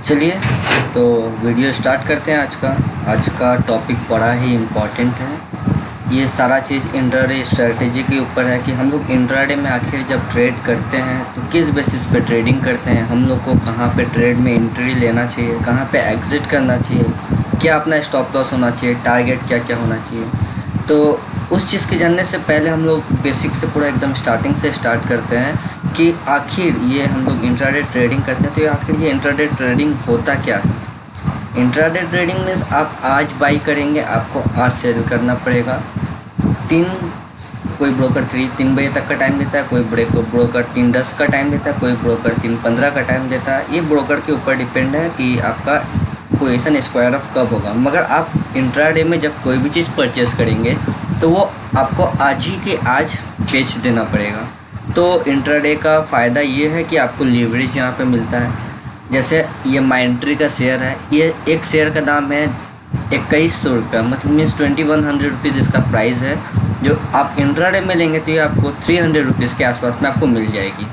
चलिए तो video start करते हैं। आज का टॉपिक बड़ा ही इम्पॉर्टेंट है। ये सारा चीज़ इंट्राडे स्ट्रेटजी के ऊपर है कि हम लोग इंट्राडे में आखिर जब ट्रेड करते हैं तो किस बेसिस पे ट्रेडिंग करते हैं, हम लोग को कहाँ पे ट्रेड में एंट्री लेना चाहिए, कहाँ पे एग्ज़िट करना चाहिए, क्या अपना स्टॉप लॉस होना चाहिए, टारगेट क्या क्या होना चाहिए। तो उस चीज़ के जानने से पहले हम लोग बेसिक से पूरा एकदम स्टार्टिंग से स्टार्ट करते हैं कि आखिर ये हम लोग इंट्राडे ट्रेडिंग करते हैं तो आखिर ये इंट्राडे ट्रेडिंग होता क्या है। इंट्राडे ट्रेडिंग में आप आज बाई करेंगे, आपको आज सेल करना पड़ेगा। कोई ब्रोकर 3 बजे तक का टाइम देता है, कोई ब्रोकर 3:10 का टाइम देता है, कोई ब्रोकर 3:15 का टाइम देता है। ये ब्रोकर के ऊपर डिपेंड है कि आपका पोजीशन स्क्वायर ऑफ कब होगा। मगर आप इंट्राडे में जब कोई भी चीज़ परचेस करेंगे तो वो आपको आज ही के आज बेच देना पड़ेगा। तो इंट्राडे का फ़ायदा ये है कि आपको लीवरेज यहाँ पे मिलता है। जैसे ये माइंट्री का शेयर है, ये एक शेयर का दाम है 2100 रुपया, मतलब मीन्स 2100 रुपीज़ इसका प्राइस है। जो आप इंट्राडे में लेंगे तो ये आपको 300 रुपीज़ के आसपास में आपको मिल जाएगी।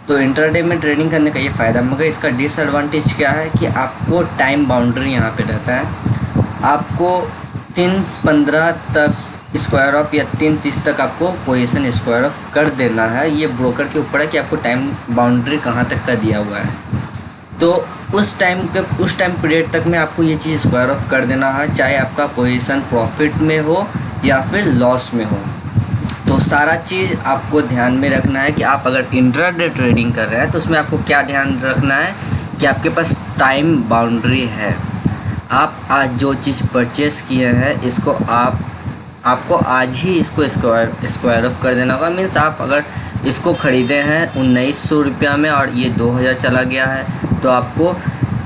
तो इंट्राडे में ट्रेडिंग करने का ये फ़ायदा। मगर इसका डिसएडवांटेज क्या है कि आपको टाइम बाउंड्री यहाँ पे रहता है। आपको 3:15 तक स्क्वायर ऑफ या 3:30 तक आपको पोजीशन स्क्वायर ऑफ कर देना है। ये ब्रोकर के ऊपर है कि आपको टाइम बाउंड्री कहाँ तक का दिया हुआ है। तो उस टाइम पीरियड तक में आपको ये चीज़ स्क्वायर ऑफ कर देना है, चाहे आपका पोजीशन प्रॉफिट में हो या फिर लॉस में हो। तो सारा चीज़ आपको ध्यान में रखना है कि आप अगर इंट्राडे ट्रेडिंग कर रहे हैं तो उसमें आपको क्या ध्यान रखना है कि आपके पास टाइम बाउंड्री है। आप आज जो चीज़ परचेस किए हैं इसको आपको आज ही इसको स्क्वायर ऑफ कर देना होगा। मीन्स आप अगर इसको ख़रीदे हैं 1900 रुपया में और ये 2000 चला गया है तो आपको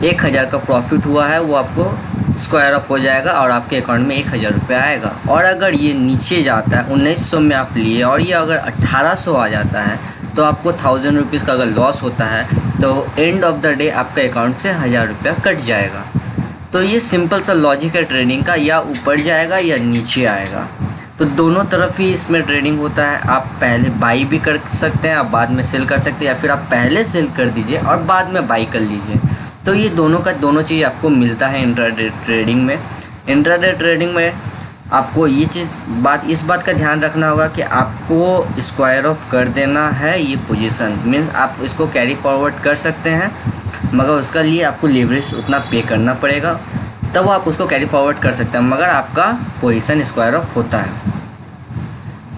1000 का प्रॉफिट हुआ है, वो आपको स्क्वायर ऑफ हो जाएगा और आपके अकाउंट में 1000 रुपया आएगा। और अगर ये नीचे जाता है 1900 में आप लिए और ये अगर 1800 आ जाता है तो आपको 1000 रुपीज़ का अगर लॉस होता है तो एंड ऑफ द डे आपके अकाउंट से 1000 रुपया कट जाएगा। तो ये सिंपल सा लॉजिक है ट्रेडिंग का, या ऊपर जाएगा या नीचे आएगा। तो दोनों तरफ ही इसमें ट्रेडिंग होता है। आप पहले बाई भी कर सकते हैं, आप बाद में सेल कर सकते हैं, या फिर आप पहले सेल कर दीजिए और बाद में बाई कर लीजिए। तो ये दोनों चीज़ आपको मिलता है इंट्राडे ट्रेडिंग में। इंट्राडे ट्रेडिंग में आपको ये इस बात का ध्यान रखना होगा कि आपको स्क्वायर ऑफ कर देना है ये पोजीशन। मीन्स आप इसको कैरी फॉरवर्ड कर सकते हैं, मगर उसका लिए आपको लीवरेज उतना पे करना पड़ेगा, तब आप उसको कैरी फॉरवर्ड कर सकते हैं, मगर आपका पोजीशन स्क्वायर ऑफ होता है।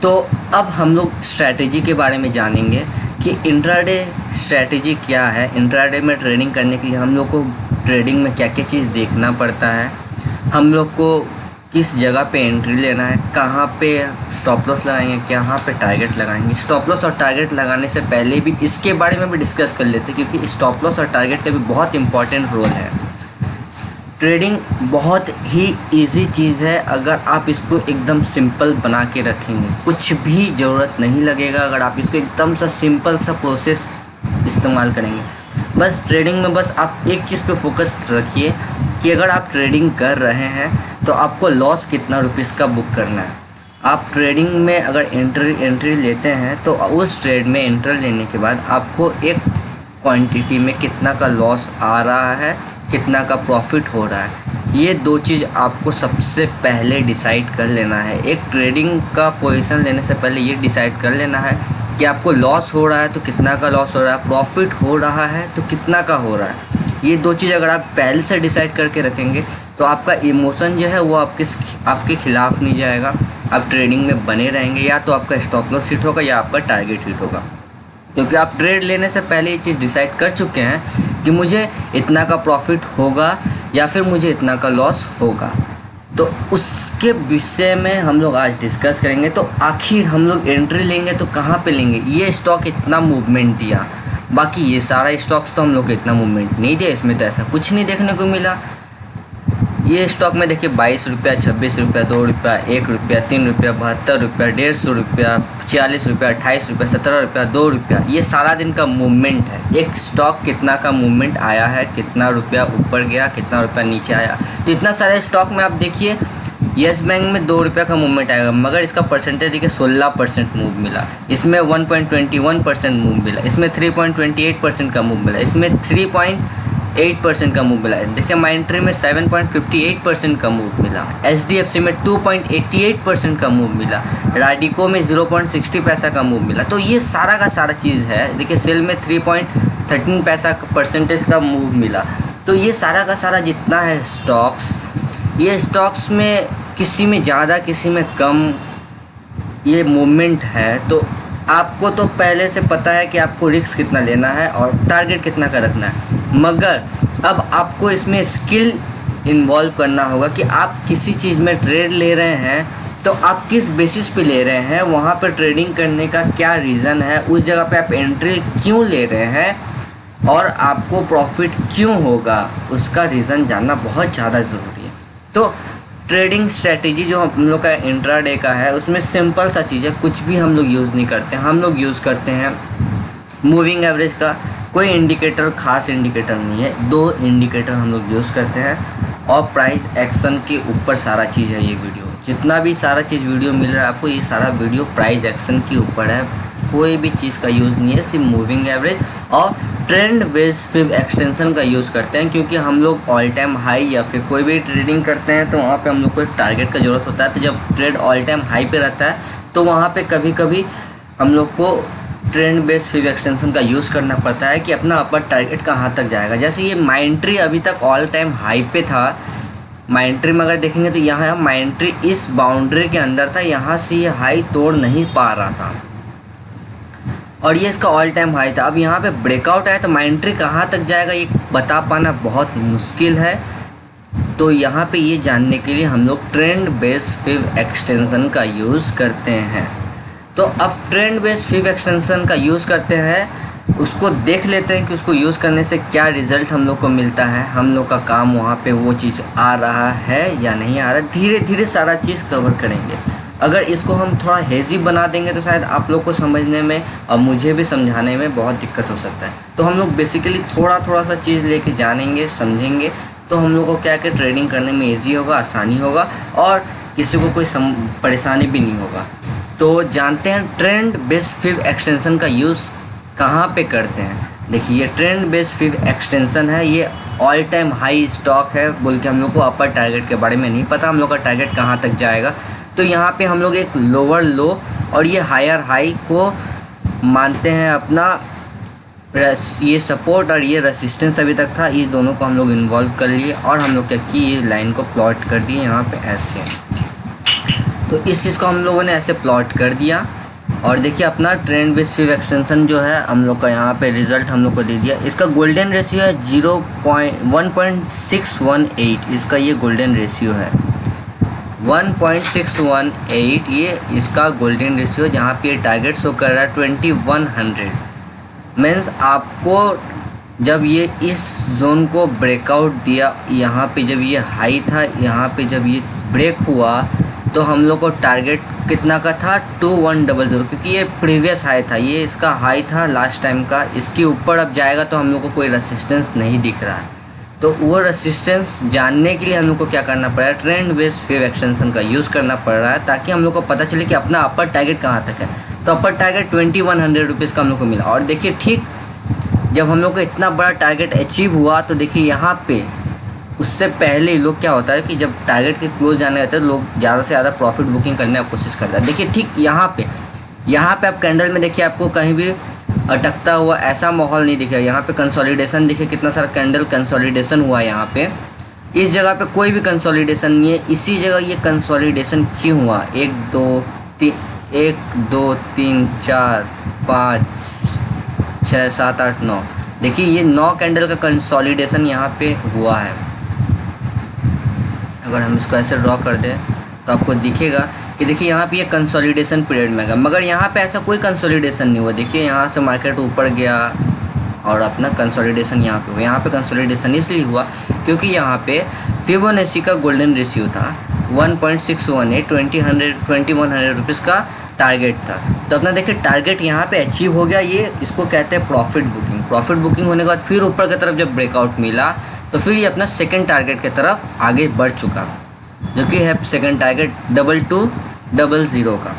तो अब हम लोग स्ट्रैटेजी के बारे में जानेंगे कि इंट्राडे स्ट्रैटेजी क्या है। इंट्राडे में ट्रेडिंग करने के लिए हम लोग को ट्रेडिंग में क्या क्या चीज़ देखना पड़ता है, हम लोग को किस जगह पे एंट्री लेना है, कहाँ पे स्टॉप लॉस लगाएंगे, कहाँ पे टारगेट लगाएंगे। स्टॉप लॉस और टारगेट लगाने से पहले भी इसके बारे में भी डिस्कस कर लेते हैं, क्योंकि स्टॉप लॉस और टारगेट का भी बहुत इंपॉर्टेंट रोल है। ट्रेडिंग बहुत ही इजी चीज़ है अगर आप इसको एकदम सिंपल बना के रखेंगे, कुछ भी ज़रूरत नहीं लगेगा अगर आप इसको एकदम सा सिंपल सा प्रोसेस इस्तेमाल करेंगे। बस ट्रेडिंग में बस आप एक चीज़ पे फोकस रखिए कि अगर आप ट्रेडिंग कर रहे हैं तो आपको लॉस कितना रुपीज़ का बुक करना है। आप ट्रेडिंग में अगर एंट्री लेते हैं तो उस ट्रेड में एंट्री लेने के बाद आपको एक क्वांटिटी में कितना का लॉस आ रहा है, कितना का प्रॉफिट हो रहा है, ये दो चीज़ आपको सबसे पहले डिसाइड कर लेना है। एक ट्रेडिंग का पोजीशन लेने से पहले ये डिसाइड कर लेना है कि आपको लॉस हो रहा है तो कितना का लॉस हो रहा है, प्रॉफिट हो रहा है तो कितना का हो रहा है। ये दो चीज़ अगर आप पहले से डिसाइड करके रखेंगे तो आपका इमोशन जो है वो आपके खिलाफ़ नहीं जाएगा, आप ट्रेडिंग में बने रहेंगे। या तो आपका स्टॉप लॉस हिट होगा या आपका टारगेट हिट होगा, क्योंकि आप ट्रेड लेने से पहले ये चीज़ डिसाइड कर चुके हैं कि मुझे इतना का प्रॉफिट होगा या फिर मुझे इतना का लॉस होगा। तो उसके विषय में हम लोग आज डिस्कस करेंगे। तो आखिर हम लोग एंट्री लेंगे तो कहाँ पे लेंगे। ये स्टॉक इतना मूवमेंट दिया, बाकी ये सारा स्टॉक्स तो हम लोग को इतना मूवमेंट नहीं दिया, इसमें तो ऐसा कुछ नहीं देखने को मिला। ये स्टॉक में देखिए 22 रुपया, 26 रुपया, 2 रुपया, 1 रुपया, 3 रुपया, 72 रुपया, 150 रुपया, 40 रुपया, 28 रुपया, 17 रुपया, 2 रुपया, ये सारा दिन का मूवमेंट है। एक स्टॉक कितना का मूवमेंट आया है, कितना रुपया ऊपर गया, कितना रुपया नीचे आया। तो इतना सारे स्टॉक में आप देखिए येस बैंक में 2 रुपये का मूवमेंट आएगा, मगर इसका परसेंटेज देखिए 16% मूव मिला, इसमें 1.21% मूव मिला, इसमें 3.28% का मूव मिला, इसमें 8% का मूव मिला है। देखिए माइंट्री में 7.58% का मूव मिला, HDFC में 2.88% का मूव मिला, राडिको में 0.60 पैसा का मूव मिला। तो ये सारा का सारा चीज़ है। देखिए सेल में 3.13 पैसा परसेंटेज का मूव मिला। तो ये सारा का सारा जितना है स्टॉक्स, ये स्टॉक्स में किसी में ज़्यादा किसी में कम ये मूवमेंट है। तो आपको तो पहले से पता है कि आपको रिस्क कितना लेना है और टारगेट कितना का रखना है, मगर अब आपको इसमें स्किल इन्वॉल्व करना होगा कि आप किसी चीज़ में ट्रेड ले रहे हैं तो आप किस बेसिस पे ले रहे हैं, वहाँ पर ट्रेडिंग करने का क्या रीज़न है, उस जगह पे आप एंट्री क्यों ले रहे हैं और आपको प्रॉफिट क्यों होगा, उसका रीज़न जानना बहुत ज़्यादा ज़रूरी है। तो ट्रेडिंग स्ट्रेटेजी जो हम लोग का इंट्राडे का है उसमें सिंपल सा चीज़ है, कुछ भी हम लोग यूज़ नहीं करते। हम लोग यूज़ करते हैं मूविंग एवरेज का, कोई इंडिकेटर खास इंडिकेटर नहीं है, 2 इंडिकेटर हम लोग यूज़ करते हैं और प्राइस एक्शन के ऊपर सारा चीज़ है। ये वीडियो जितना भी सारा चीज़ वीडियो मिल रहा है आपको, ये सारा वीडियो प्राइस एक्शन के ऊपर है, कोई भी चीज़ का यूज़ नहीं है, सिर्फ मूविंग एवरेज और ट्रेंड बेस्ड फिब एक्सटेंशन का यूज़ करते हैं। क्योंकि हम लोग ऑल टाइम हाई या फिर कोई भी ट्रेडिंग करते हैं तो वहाँ पे हम लोग को एक टारगेट का ज़रूरत होता है। तो जब ट्रेड ऑल टाइम हाई पे रहता है तो वहाँ पे कभी कभी हम लोग को ट्रेंड बेस्ड फिब एक्सटेंशन का यूज़ करना पड़ता है कि अपना अपर टारगेट कहाँ तक जाएगा। जैसे ये माइंट्री अभी तक ऑल टाइम हाई पे था, माइंट्री में अगर देखेंगे तो यहाँ माइंट्री इस बाउंड्री के अंदर था, यहाँ से ये हाई तोड़ नहीं पा रहा था और ये इसका ऑल टाइम हाई था। अब यहाँ पे ब्रेकआउट है तो माइंट्री कहाँ तक जाएगा ये बता पाना बहुत मुश्किल है। तो यहाँ पे ये जानने के लिए हम लोग ट्रेंड बेस्ड फिब एक्सटेंशन का यूज़ करते हैं। तो अब ट्रेंड बेस्ड फिब एक्सटेंशन का यूज़ करते हैं, उसको देख लेते हैं कि उसको यूज़ करने से क्या रिज़ल्ट हम लोग को मिलता है, हम लोग का काम वहाँ पे वो चीज़ आ रहा है या नहीं आ रहा। धीरे धीरे सारा चीज़ कवर करेंगे। अगर इसको हम थोड़ा हेज़ी बना देंगे तो शायद आप लोग को समझने में और मुझे भी समझाने में बहुत दिक्कत हो सकता है। तो हम लोग बेसिकली थोड़ा थोड़ा सा चीज़ लेके जानेंगे, समझेंगे, तो हम लोग को क्या कि ट्रेडिंग करने में ईजी होगा, आसानी होगा और किसी को कोई परेशानी भी नहीं होगा। तो जानते हैं ट्रेंड बेस्ड फिब एक्सटेंशन का यूज़ कहाँ पे करते हैं। देखिए ये ट्रेंड बेस्ड फिब एक्सटेंशन है, ये ऑल टाइम हाई स्टॉक है बोल के हम लोग को अपर टारगेट के बारे में नहीं पता, हम लोग का टारगेट कहाँ तक जाएगा। तो यहाँ पे हम लोग एक लोअर लो और ये हायर हाई को मानते हैं अपना ये सपोर्ट और ये रेसिस्टेंस अभी तक था, इस दोनों को हम लोग इन्वॉल्व कर लिए और हम लोग क्या कि ये लाइन को प्लॉट कर दिए यहाँ पे ऐसे। तो इस चीज़ को हम लोगों ने ऐसे प्लॉट कर दिया और देखिए अपना ट्रेंड बेस्ड फिब एक्सटेंशन जो है हम लोग का यहाँ पे रिज़ल्ट हम लोग को दे दिया। इसका गोल्डन रेशियो है 1.618, इसका ये गोल्डन रेशियो है 1.618, ये इसका गोल्डन रेशियो, जहाँ पे टारगेट शो कर रहा है 2100। मीन्स आपको जब ये इस जोन को ब्रेकआउट दिया, यहाँ पे जब ये हाई था, यहाँ पे जब ये ब्रेक हुआ तो हम लोग को टारगेट कितना का था 2100, क्योंकि ये प्रीवियस हाई था, ये इसका हाई था लास्ट टाइम का। इसके ऊपर अब जाएगा तो हम लोग को कोई रेसिस्टेंस नहीं दिख रहा है। तो वो रेसिस्टेंस जानने के लिए हम लोग को क्या करना पड़ रहा है, ट्रेंड बेस्ड फिब एक्सटेंशन का यूज़ करना पड़ रहा है, ताकि हम लोग को पता चले कि अपना अपर टारगेट कहाँ तक है। तो अपर टारगेट 2100 रुपीज़ का हम लोग को मिला। और देखिए ठीक जब हम लोग को इतना बड़ा टारगेट अचीव हुआ तो देखिए यहाँ पे उससे पहले लोग क्या होता है कि जब टारगेट के क्लोज जाने रहते हैं तो लोग ज़्यादा से ज़्यादा प्रॉफिट बुकिंग करने की कोशिश करता है। देखिए ठीक यहाँ पे आप कैंडल में देखिए आपको कहीं भी अटकता हुआ ऐसा माहौल नहीं दिखेगा। यहाँ पे कंसोलिडेशन देखिए, कितना सारा कैंडल कंसोलिडेशन हुआ है यहाँ पे। इस जगह पे कोई भी कंसोलिडेशन नहीं है, इसी जगह ये कंसोलिडेशन क्यों हुआ, 1 2 3 4 5 6 7 8 9, देखिए ये 9 कैंडल का कंसोलिडेशन यहाँ पे हुआ है। अगर हम इसको ऐसे ड्रॉ कर दें तो आपको दिखेगा कि देखिए यहाँ पे ये कंसोलिडेशन पीरियड में है, मगर यहाँ पे ऐसा कोई कंसोलिडेशन नहीं हुआ। देखिए यहाँ से मार्केट ऊपर गया और अपना कंसोलिडेशन यहाँ पे हुआ। यहाँ पे कंसोलिडेशन इसलिए हुआ क्योंकि यहाँ पे फिबोनाची का गोल्डन रेशियो था 1.618, 2100 रुपीज़ का टारगेट था। तो अपना देखिए टारगेट यहाँ पे अचीव हो गया। ये इसको कहते हैं प्रॉफिट बुकिंग। प्रॉफिट बुकिंग होने के बाद फिर ऊपर की तरफ जब ब्रेकआउट मिला तो फिर ये अपना सेकंड टारगेट की तरफ आगे बढ़ चुका, जो कि है सेकंड टारगेट 2200 का।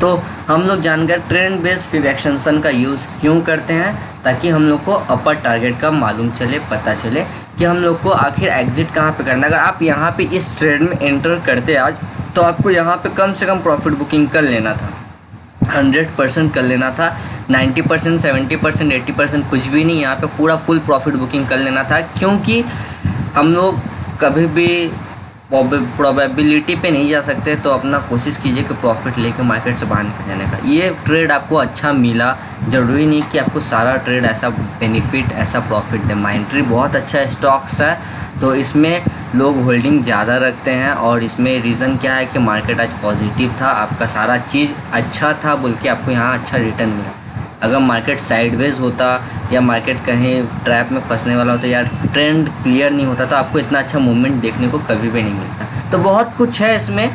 तो हम लोग जान गए ट्रेंड बेस्ड पिव एक्सटेंशन का यूज़ क्यों करते हैं, ताकि हम लोग को अपर टारगेट का मालूम चले, पता चले कि हम लोग को आखिर एग्जिट कहाँ पे करना है। अगर आप यहाँ पे इस ट्रेड में एंटर करते आज, तो आपको यहाँ पे कम से कम प्रॉफिट बुकिंग कर लेना था, 100% कर लेना था, 90%, 70%, 80% कुछ भी नहीं, यहाँ पे पूरा फुल प्रॉफिट बुकिंग कर लेना था। क्योंकि हम लोग कभी भी प्रोबेबिलिटी पे नहीं जा सकते, तो अपना कोशिश कीजिए कि प्रॉफिट लेके मार्केट से बाहर निकल जाने का। ये ट्रेड आपको अच्छा मिला, ज़रूरी नहीं कि आपको सारा ट्रेड ऐसा बेनिफिट, ऐसा प्रॉफिट दे। माइंट्री बहुत अच्छा स्टॉक्स है, तो इसमें लोग होल्डिंग ज़्यादा रखते हैं, और इसमें रीज़न क्या है कि मार्केट आज पॉजिटिव था, आपका सारा चीज़ अच्छा था बोल के आपको यहाँ अच्छा रिटर्न मिला। अगर मार्केट साइडवेज होता या मार्केट कहीं ट्रैप में फंसने वाला होता या ट्रेंड क्लियर नहीं होता, तो आपको इतना अच्छा मूवमेंट देखने को कभी भी नहीं मिलता। तो बहुत कुछ है इसमें,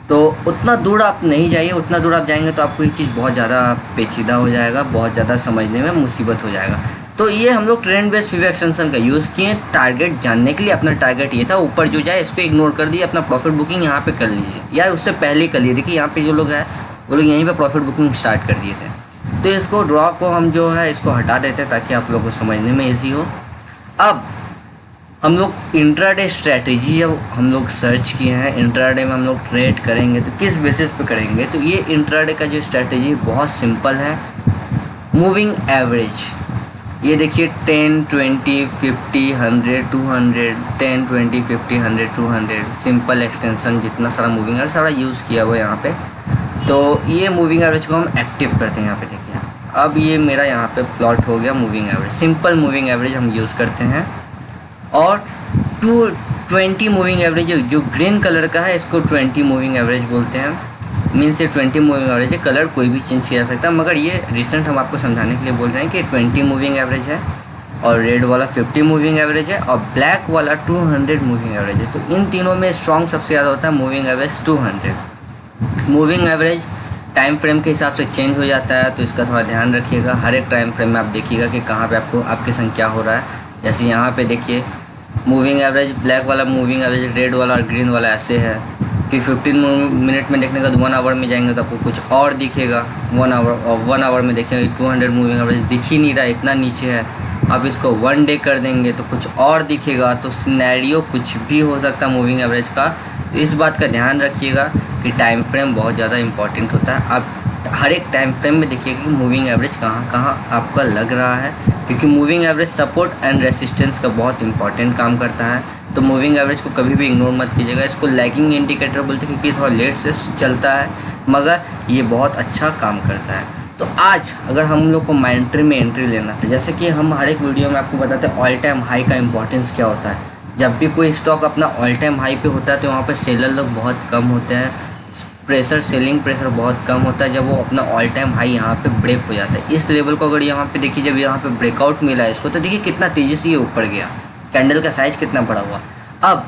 तो उतना दूर आप नहीं जाइए, उतना दूर आप जाएंगे तो आपको ये चीज़ बहुत ज़्यादा पेचीदा हो जाएगा, बहुत ज़्यादा समझने में मुसीबत हो जाएगा। तो ये हम लोग ट्रेंड बेस्ड पिव एक्सटेंशन का यूज़ किए टारगेट जानने के लिए। अपना टारगेट ये था, ऊपर जो जाए इसको इग्नोर कर दिए, अपना प्रॉफिट बुकिंग यहाँ पे कर लीजिए, या उससे पहले कर लिए। देखिए यहाँ पे जो लोग हैं वो लोग यहीं पे प्रॉफिट बुकिंग स्टार्ट कर दिए थे। तो इसको ड्रॉ को हम जो है इसको हटा देते हैं, ताकि आप लोगों को समझने में ईजी हो। अब हम लोग इंट्राडे स्ट्रैटेजी जब हम लोग सर्च किए हैं, इंट्राडे में हम लोग ट्रेड करेंगे तो किस बेसिस पे करेंगे, तो ये इंट्राडे का जो स्ट्रैटेजी बहुत सिंपल है, मूविंग एवरेज। ये देखिए 10, 20, 50, 100, 200, 10, 20, 50, 100, 200, सिंपल एक्सटेंशन, जितना सारा मूविंग एवरेज सारा यूज़ किया हुआ है यहाँ पे। तो ये मूविंग एवरेज को हम एक्टिव करते हैं यहाँ पे, देखिए अब ये मेरा यहाँ पे प्लॉट हो गया moving average, simple moving average हम यूज़ करते हैं। और 220 मूविंग एवरेज जो ग्रीन कलर का है, इसको 20 मूविंग एवरेज बोलते हैं। मीन्स ये 20 मूविंग एवरेज है, कलर कोई भी चेंज किया जा सकता है, मगर ये रिसेंट हम आपको समझाने के लिए बोल रहे हैं कि 20 मूविंग एवरेज है, और रेड वाला 50 मूविंग एवरेज है, और ब्लैक वाला 200 मूविंग एवरेज है। तो इन तीनों में स्ट्रॉन्ग सबसे ज़्यादा होता है moving average 200। Moving average time frame के हिसाब से चेंज हो जाता है, तो इसका थोड़ा ध्यान रखिएगा। हर एक टाइम फ्रेम में आप देखिएगा कि कहाँ पे आपको आपके संग क्या हो रहा है। जैसे यहाँ पे देखिए मूविंग एवरेज ब्लैक वाला मूविंग एवरेज रेड वाला और ग्रीन वाला ऐसे है। फिर 15 मिनट में देखने का तो 1 आवर में जाएंगे तो आपको कुछ और दिखेगा 1 आवर, और 1 आवर में देखेंगे 200 मूविंग एवरेज दिख ही नहीं रहा, इतना नीचे है। अब इसको 1 डे कर देंगे तो कुछ और दिखेगा। तो सिनेरियो कुछ भी हो सकता है मूविंग एवरेज का, तो इस बात का ध्यान रखिएगा कि टाइम फ्रेम बहुत ज़्यादा इंपॉर्टेंट होता है। आप हर एक टाइम फ्रेम में देखिएगा कि मूविंग एवरेज कहाँ कहाँ आपका लग रहा है, क्योंकि moving average support and resistance का बहुत इंपॉर्टेंट काम करता है। तो मूविंग एवरेज को कभी भी इग्नोर मत कीजिएगा। इसको लैगिंग इंडिकेटर बोलते हैं, क्योंकि थोड़ा लेट से चलता है, मगर ये बहुत अच्छा काम करता है। तो आज अगर हम लोग को माइंट्री में एंट्री लेना था, जैसे कि हम हर एक वीडियो में आपको बताते हैं ऑल टाइम हाई का इंपॉर्टेंस क्या होता है। जब भी कोई स्टॉक अपना ऑल टाइम हाई पे होता है तो वहाँ पे सेलर लोग बहुत कम होते हैं, प्रेशर सेलिंग प्रेशर बहुत कम होता है जब वो अपना ऑल टाइम हाई यहाँ पे ब्रेक हो जाता है। इस लेवल को अगर यहाँ पे देखिए, जब यहाँ पे ब्रेकआउट मिला है इसको, तो देखिए कितना तेज़ी से ये ऊपर गया, कैंडल का साइज़ कितना बड़ा हुआ। अब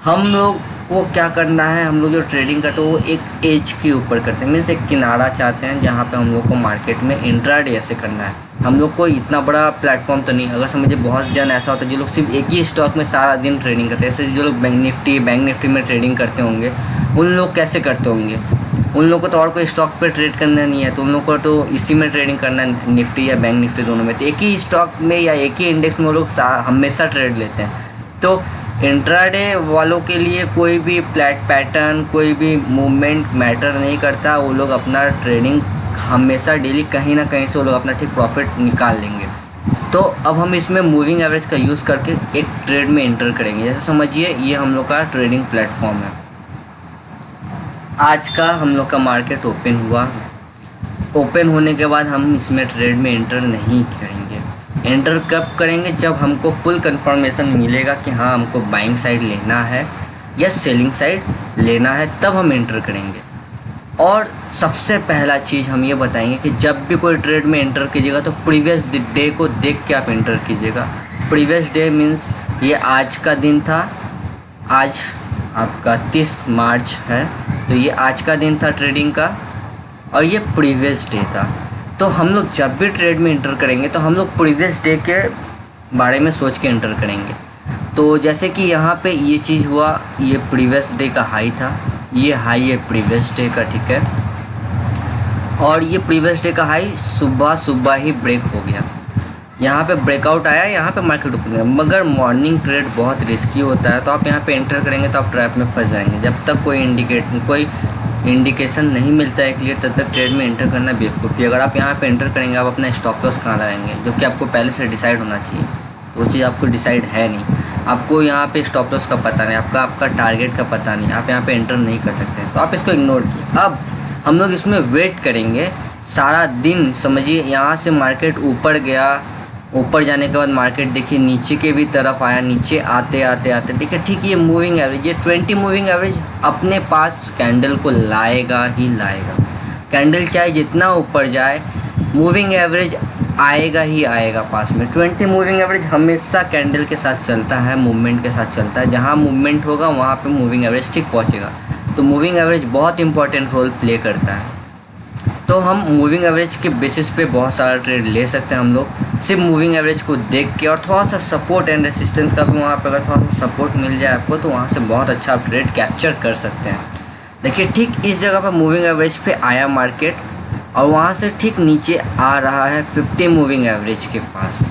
हम लोग को क्या करना है, हम लोग जो ट्रेडिंग करते हैं वो एक एज के ऊपर करते हैं, मीन्स एक किनारा चाहते हैं जहाँ पे हम लोग को मार्केट में इंट्राडे ऐसे करना है। हम लोग को इतना बड़ा प्लेटफॉर्म तो नहीं, अगर समझिए बहुत जन ऐसा होता है जो लोग सिर्फ एक ही स्टॉक में सारा दिन ट्रेडिंग करते हैं, जैसे जो लोग बैंक निफ्टी में ट्रेडिंग करते होंगे, उन लोग कैसे करते होंगे। उन लोग को तो और कोई स्टॉक पे ट्रेड करना नहीं है, तो उन लोग को तो इसी में ट्रेडिंग करना है, निफ्टी या बैंक निफ्टी दोनों में। तो एक ही स्टॉक में या एक ही इंडेक्स में वो लोग हमेशा ट्रेड लेते हैं। तो इंट्राडे वालों के लिए कोई भी पैटर्न, कोई भी मूवमेंट मैटर नहीं करता। वो लोग अपना ट्रेडिंग हमेशा डेली कहीं ना कहीं से वो लोग अपना ठीक प्रॉफिट निकाल लेंगे। तो अब हम इसमें मूविंग एवरेज का यूज़ करके एक ट्रेड में एंटर करेंगे। जैसे समझिए ये हम लोग का ट्रेडिंग प्लेटफॉर्म है। आज का हम लोग का मार्केट ओपन हुआ, ओपन होने के बाद हम इसमें ट्रेड में एंटर नहीं करेंगे। एंटर कब करेंगे, जब हमको फुल कंफर्मेशन मिलेगा कि हाँ हमको बाइंग साइड लेना है या सेलिंग साइड लेना है, तब हम एंटर करेंगे। और सबसे पहला चीज़ हम ये बताएंगे कि जब भी कोई ट्रेड में एंटर कीजिएगा तो प्रीवियस डे को देख के आप एंटर कीजिएगा। प्रीवियस डे मीन्स ये आज का दिन था, आज आपका 30 मार्च है, तो ये आज का दिन था ट्रेडिंग का, और ये प्रीवियस डे था। तो हम लोग जब भी ट्रेड में एंटर करेंगे तो हम लोग प्रीवियस डे के बारे में सोच के एंटर करेंगे। तो जैसे कि यहाँ पे ये चीज़ हुआ, ये प्रीवियस डे का हाई था, ये हाई है प्रीवियस डे का, ठीक है। और ये प्रीवियस डे का हाई सुबह सुबह ही ब्रेक हो गया, यहाँ पे ब्रेकआउट आया, यहाँ पे मार्केट ऊपर गया। मगर मॉर्निंग ट्रेड बहुत रिस्की होता है, तो आप यहाँ पे एंटर करेंगे तो आप ट्रैप में फंस जाएंगे। जब तक कोई इंडिकेशन नहीं मिलता है क्लियर, तब तक ट्रेड में एंटर करना बेवकूफ़ी। अगर आप यहाँ पे एंटर करेंगे, आप अपना स्टॉप लॉस कहाँ लगाएंगे, जो कि आपको पहले से डिसाइड होना चाहिए। तो वो चीज़ आपको डिसाइड है नहीं, आपको यहाँ पे स्टॉप लॉस का पता नहीं, आपका टारगेट का पता नहीं, आप यहाँ पे एंटर नहीं कर सकते, तो आप इसको इग्नोर किए। अब हम लोग इसमें वेट करेंगे सारा दिन। समझिए यहाँ से मार्केट ऊपर गया, ऊपर जाने के बाद मार्केट देखिए नीचे के भी तरफ आया, नीचे आते आते आते देखिए ठीक ये मूविंग एवरेज, ये 20 मूविंग एवरेज अपने पास कैंडल को लाएगा ही लाएगा। कैंडल चाहे जितना ऊपर जाए, मूविंग एवरेज आएगा ही आएगा पास में। 20 मूविंग एवरेज हमेशा कैंडल के साथ चलता है, मूवमेंट के साथ चलता है। जहाँ मूवमेंट होगा वहाँ पे मूविंग एवरेज ठीक पहुँचेगा। तो मूविंग एवरेज बहुत इंपॉर्टेंट रोल प्ले करता है। तो हम मूविंग एवरेज के बेसिस पे बहुत सारा ट्रेड ले सकते हैं हम लोग, सिर्फ मूविंग एवरेज को देख के। और थोड़ा सा सपोर्ट एंड रेसिस्टेंस का भी वहाँ पे अगर थोड़ा सा सपोर्ट मिल जाए आपको, तो वहाँ से बहुत अच्छा आप ट्रेड कैप्चर कर सकते हैं। देखिए ठीक इस जगह पर मूविंग एवरेज पे आया मार्केट, और वहाँ से ठीक नीचे आ रहा है 50 मूविंग एवरेज के पास।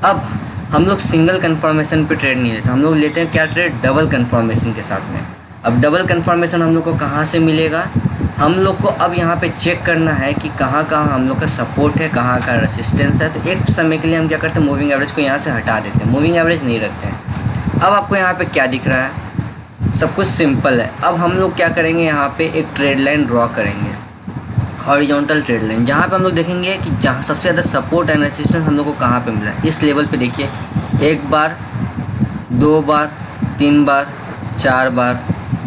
अब हम लोग सिंगल कन्फर्मेशन पे ट्रेड नहीं लेते, हम लोग लेते हैं क्या ट्रेड, डबल कन्फर्मेशन के साथ में। अब डबल कन्फर्मेशन हम लोग को कहाँ से मिलेगा, हम लोग को अब यहाँ पे चेक करना है कि कहाँ कहाँ हम लोग का सपोर्ट है, कहाँ का रेसिस्टेंस है। तो एक समय के लिए हम क्या करते हैं, मूविंग एवरेज को यहाँ से हटा देते हैं, मूविंग एवरेज नहीं रखते हैं। अब आपको यहाँ पे क्या दिख रहा है, सब कुछ सिंपल है। अब हम लोग क्या करेंगे, यहाँ पे एक ट्रेड लाइन ड्रॉ करेंगे, हॉरिजॉन्टल ट्रेड लाइन, जहाँ पे हम लोग देखेंगे कि जहाँ सबसे ज़्यादा सपोर्ट एंड रेसिस्टेंस हम लोग को कहाँ पे मिला है। इस लेवल पे देखिए, 1 बार, 2 बार, 3 बार, 4 बार,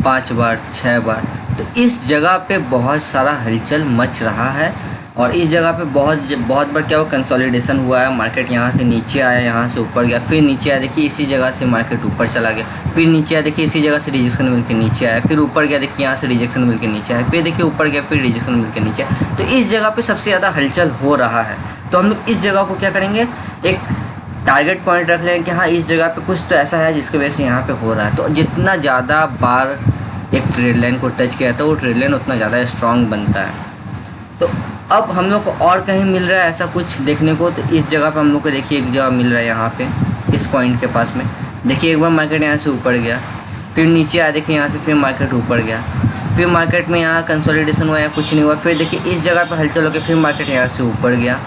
5 बार, 6 बार। तो इस जगह पे बहुत सारा हलचल मच रहा है, और इस जगह पे बहुत बार क्या हुआ, कंसोलिडेशन हुआ है। मार्केट यहाँ से नीचे आया, यहाँ से ऊपर गया, फिर नीचे आया, देखिए इसी जगह से मार्केट ऊपर चला गया, फिर नीचे आया, देखिए इसी जगह से रिजेक्शन मिलकर नीचे आया, फिर ऊपर गया, देखिए यहाँ से रिजेक्शन मिलकर नीचे आया, फिर देखिए ऊपर गया, फिर रिजेक्शन मिलकर नीचे आया। तो इस जगह पर सबसे ज़्यादा हलचल हो रहा है। तो हम लोग इस जगह को क्या करेंगे, एक टारगेट पॉइंट रख लें कि हाँ इस जगह पे कुछ तो ऐसा है जिसकी वजह से यहाँ पे हो रहा है। तो जितना ज़्यादा बार एक ट्रेड लाइन को टच किया था, वो ट्रेड लाइन उतना ज़्यादा स्ट्रॉन्ग बनता है। तो अब हम लोग को और कहीं मिल रहा है ऐसा कुछ देखने को, तो इस जगह पे हम लोग को देखिए एक जगह मिल रहा है, यहाँ पे इस पॉइंट के पास में देखिए एक बार मार्केट यहाँ से ऊपर गया, फिर नीचे आया, देखिए यहाँ से फिर मार्केट ऊपर गया, फिर मार्केट में यहाँ कंसोलिडेशन हुआ या कुछ नहीं हुआ, फिर देखिए इस जगह पर हलचल होकर फिर मार्केट यहाँ से ऊपर गया,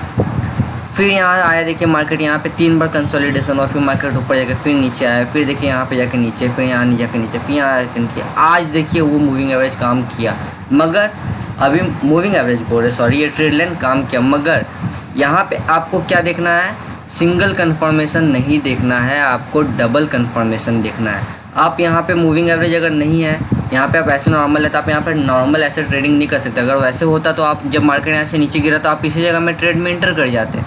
फिर यहाँ आया, देखिए मार्केट यहाँ पे 3 बार कंसोलिडेशन हुआ, फिर मार्केट ऊपर जाकर फिर नीचे आया, फिर देखिए यहाँ पे जाके नीचे, फिर यहाँ नहीं जाकर नीचे, फिर यहाँ आके नीचे। आज देखिए वो मूविंग एवरेज काम किया, मगर अभी मूविंग एवरेज बोल रहे, सॉरी, ये ट्रेड लाइन काम किया। मगर यहाँ पे आपको क्या देखना है, सिंगल कन्फर्मेशन नहीं देखना है, आपको डबल कन्फर्मेशन देखना है। आप यहाँ पे मूविंग एवरेज अगर नहीं है, यहाँ पे आप ऐसे नॉर्मल है, तो आप यहाँ पर नॉर्मल ऐसे ट्रेडिंग नहीं कर सकते। अगर वैसे होता तो आप जब मार्केट यहाँ से नीचे गिरा तो आप इसी जगह में ट्रेड में एंटर कर जाते,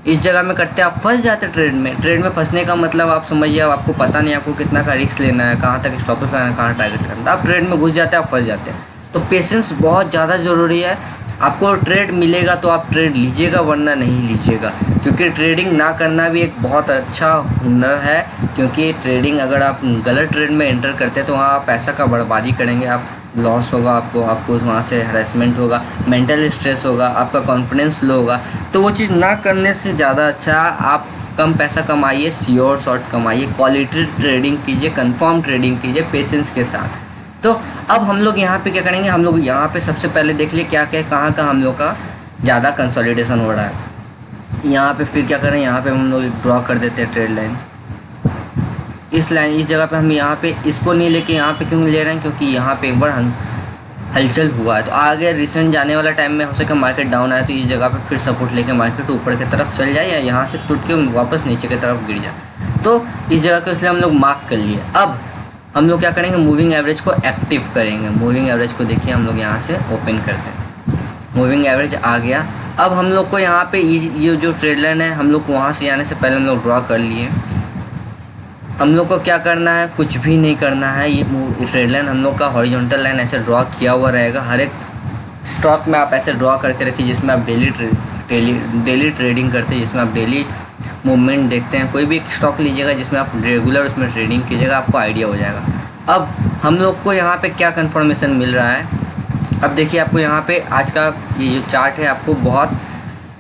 इस जगह में करते आप फंस जाते ट्रेड में। ट्रेड में फंसने का मतलब आप समझिए, आपको पता नहीं आपको कितना का रिस्क लेना है, कहाँ तक स्टॉप लॉस लगाना है, कहाँ टारगेट करना है, आप ट्रेड में घुस जाते हैं, आप फंस जाते हैं। तो पेशेंस बहुत ज़्यादा ज़रूरी है। आपको ट्रेड मिलेगा तो आप ट्रेड लीजिएगा, वरना नहीं लीजिएगा, क्योंकि ट्रेडिंग ना करना भी एक बहुत अच्छा हुनर है। क्योंकि ट्रेडिंग अगर आप गलत ट्रेड में एंटर करते हैं तो वहाँ आप पैसा का बर्बादी करेंगे, आप लॉस होगा, आपको वहाँ से हरेसमेंट होगा, मेंटल स्ट्रेस होगा, आपका कॉन्फिडेंस लो होगा। तो वो चीज़ ना करने से ज़्यादा अच्छा आप कम पैसा कमाइए, श्योर शॉर्ट कमाइए, क्वालिटी ट्रेडिंग कीजिए, कंफर्म ट्रेडिंग कीजिए पेशेंस के साथ। तो अब हम लोग यहाँ पे क्या करेंगे, हम लोग यहाँ पे सबसे पहले देख लिए क्या क्या कहाँ का हम लोग का ज़्यादा कंसोलिडेशन हो रहा है। यहाँ पे फिर क्या करें, यहाँ पे हम लोग एक ड्रॉ कर देते हैं ट्रेड लाइन। इस जगह पे हम यहाँ पे इसको नहीं लेके यहाँ पे क्यों ले रहे हैं, क्योंकि यहाँ पे एक बार हलचल हुआ है। तो आगे रिसेंट जाने वाला टाइम में हो सके मार्केट डाउन आए तो इस जगह पे फिर सपोर्ट लेके मार्केट ऊपर की तरफ चल जाए, या यहाँ से टूट के वापस नीचे की तरफ गिर जाए। तो इस जगह को इसलिए हम लोग मार्क कर लिए। अब हम लोग क्या करेंगे, मूविंग एवरेज को एक्टिव करेंगे। मूविंग एवरेज को देखिए हम लोग यहाँ से ओपन करते हैं, मूविंग एवरेज आ गया। अब हम लोग को यहाँ पे ये जो ट्रेड लाइन है, हम लोग को वहाँ से जाने से पहले हम लोग ड्रॉ कर लिए। हम लोग को क्या करना है, कुछ भी नहीं करना है। ये ट्रेड लाइन हम लोग का हॉरिजॉन्टल लाइन ऐसे ड्रॉ किया हुआ रहेगा। हर एक स्टॉक में आप ऐसे ड्रॉ करके रखिए जिसमें आप डेली ट्रेडिंग करते हैं, जिसमें आप डेली मूवमेंट देखते हैं। कोई भी एक स्टॉक लीजिएगा जिसमें आप रेगुलर उसमें ट्रेडिंग कीजिएगा, आपको आइडिया हो जाएगा। अब हम लोग को यहाँ पे क्या कंफर्मेशन मिल रहा है, अब देखिए आपको यहाँ पे आज का ये जो चार्ट है आपको बहुत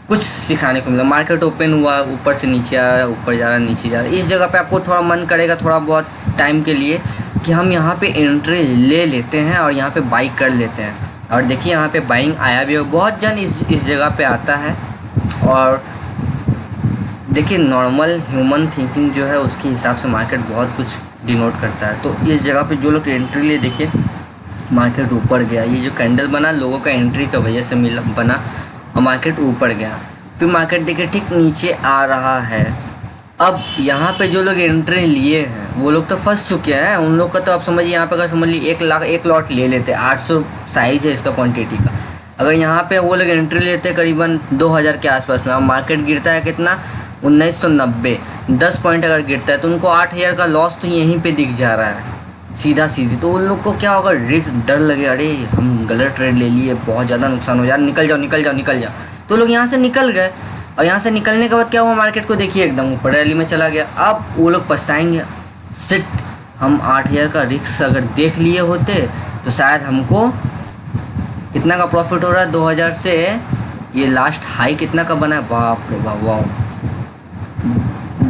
कुछ सिखाने को मिला। मार्केट ओपन हुआ, ऊपर से नीचे आ रहा है, ऊपर जा रहा है, नीचे जा रहा है। इस जगह पे आपको थोड़ा मन करेगा थोड़ा बहुत टाइम के लिए कि हम यहाँ पे एंट्री ले लेते हैं और यहाँ पे बाई कर लेते हैं। और देखिए यहाँ पे बाइंग आया भी है, बहुत जन इस जगह पे आता है। और देखिए नॉर्मल ह्यूमन थिंकिंग जो है उसके हिसाब से मार्केट बहुत कुछ डिनोट करता है। तो इस जगह पे जो लोग एंट्री लिए, देखिए मार्केट ऊपर गया, ये जो कैंडल बना लोगों का एंट्री की वजह से मिला बना और मार्केट ऊपर गया। फिर मार्केट देखिए ठीक नीचे आ रहा है। अब यहाँ पे जो लोग एंट्री लिए हैं वो लोग तो फंस चुके हैं। उन लोग का तो आप समझिए यहाँ पे अगर समझ लीजिए 1 लाख एक लॉट ले लेते, 800 साइज है इसका क्वांटिटी का। अगर यहाँ पे वो लोग एंट्री लेते करीबन 2000 के आसपास में, अब मार्केट गिरता है कितना 1990, 10 पॉइंट अगर गिरता है तो उनको 8000 का लॉस तो यहीं पे दिख जा रहा है सीधा सीधी। तो उन लोग को क्या होगा, रिस्क डर लगे, अरे हम गलत ट्रेड ले लिए, बहुत ज़्यादा नुकसान हो जाए, निकल जाओ निकल जाओ निकल जाओ। तो लोग यहाँ से निकल गए और यहाँ से निकलने के बाद क्या हुआ, मार्केट को देखिए एकदम ऊपर रैली में चला गया। अब वो लोग पछताएंगे, सिट हम 8000 का रिस्क अगर देख लिए होते तो शायद हमको कितना का प्रॉफिट हो रहा है 2000 से ये लास्ट हाई कितना का बना है, बाप रे बाप, वाह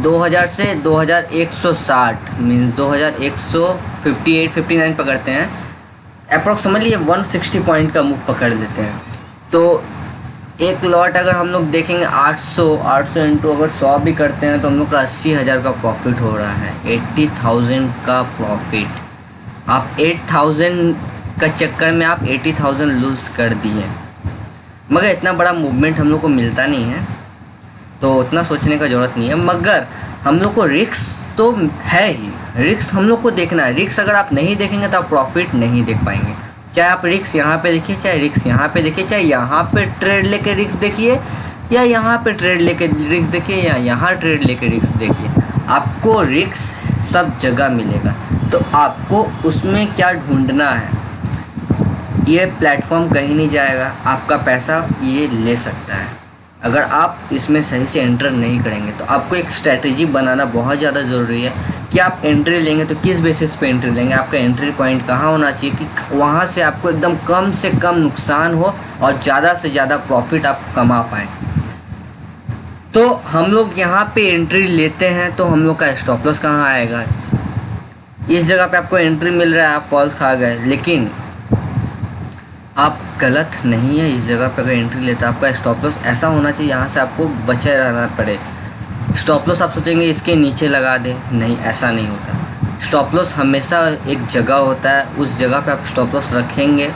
2000 से 2160 मीन्स 2158-59 पकड़ते हैं अप्रॉक्सीमेटली 160 पॉइंट का मूव पकड़ लेते हैं। तो एक लॉट अगर हम लोग देखेंगे 800 इंटू अगर 100 भी करते हैं तो हम लोग का 80,000 का प्रॉफिट हो रहा है, 80,000 का प्रॉफिट। आप 8,000 का चक्कर में आप 80,000 लूज़ कर दिए। मगर इतना बड़ा मूवमेंट हम लोग को मिलता नहीं है तो उतना सोचने का ज़रूरत नहीं है। मगर हम लोग को रिस्क तो है ही, रिस्क हम लोग को देखना है। रिस्क अगर आप नहीं देखेंगे तो आप प्रॉफिट नहीं देख पाएंगे। चाहे आप रिस्क यहाँ पे देखिए, चाहे रिस्क यहाँ पे देखिए, चाहे यहाँ पे ट्रेड लेके रिस्क देखिए या यहाँ पे ट्रेड लेके रिस्क देखिए या यहाँ ट्रेड लेके रिस्क देखिए, आपको रिस्क सब जगह मिलेगा। तो आपको उसमें क्या ढूंढना है, ये प्लेटफॉर्म कहीं नहीं जाएगा, आपका पैसा ये ले सकता है। अगर आप इसमें सही से एंटर नहीं करेंगे तो आपको एक स्ट्रैटेजी बनाना बहुत ज़्यादा ज़रूरी है कि आप एंट्री लेंगे तो किस बेसिस पे एंट्री लेंगे, आपका एंट्री पॉइंट कहाँ होना चाहिए कि वहाँ से आपको एकदम कम से कम नुकसान हो और ज़्यादा से ज़्यादा प्रॉफिट आप कमा पाएँ। तो हम लोग यहाँ पे एंट्री लेते हैं तो हम लोग का स्टॉप लॉस कहाँ आएगा। इस जगह पे आपको एंट्री मिल रहा है, आप फॉल्स खा गए, लेकिन आप गलत नहीं है। इस जगह पे अगर एंट्री लेते हैं आपका स्टॉप लॉस ऐसा होना चाहिए यहाँ से आपको बचे रहना पड़े। स्टॉप लॉस आप सोचेंगे इसके नीचे लगा दें, नहीं ऐसा नहीं होता। स्टॉप लॉस हमेशा एक जगह होता है, उस जगह पे आप स्टॉप लॉस रखेंगे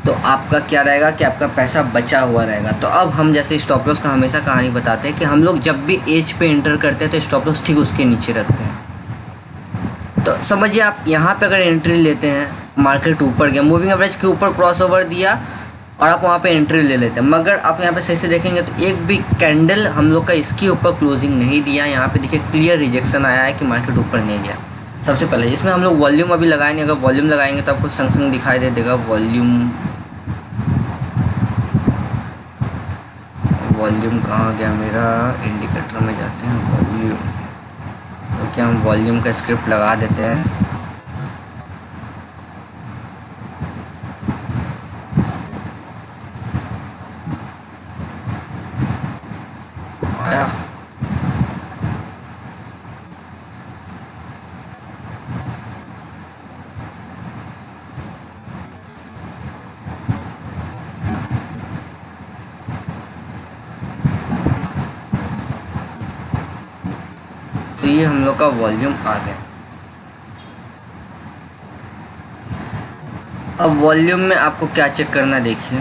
तो आपका क्या रहेगा कि आपका पैसा बचा हुआ रहेगा। तो अब हम जैसे स्टॉप लॉस का हमेशा कहानी बताते हैं कि हम लोग जब भी एज पे एंटर करते हैं तो स्टॉप लॉस ठीक उसके नीचे रखते हैं। तो समझिए आप यहाँ पे अगर एंट्री लेते हैं, मार्केट ऊपर गया, मूविंग एवरेज के ऊपर क्रॉस ओवर दिया और आप वहाँ पे एंट्री ले लेते हैं, मगर आप यहाँ पे सही से देखेंगे तो एक भी कैंडल हम लोग का इसके ऊपर क्लोजिंग नहीं दिया। यहाँ पे देखिए क्लियर रिजेक्शन आया है कि मार्केट ऊपर नहीं गया। सबसे पहले इसमें हम लोग वॉल्यूम अभी लगाएंगे, अगर वॉल्यूम लगाएंगे तो आपको संग संग दिखाई दे देगा वॉल्यूम कहाँ गया मेरा, इंडिकेटर में जाते हैं वॉल्यूम, तो क्या हम वॉल्यूम का स्क्रिप्ट लगा देते हैं। तो ये हम लोग का वॉल्यूम आ गया। अब वॉल्यूम में आपको क्या चेक करना है, देखिए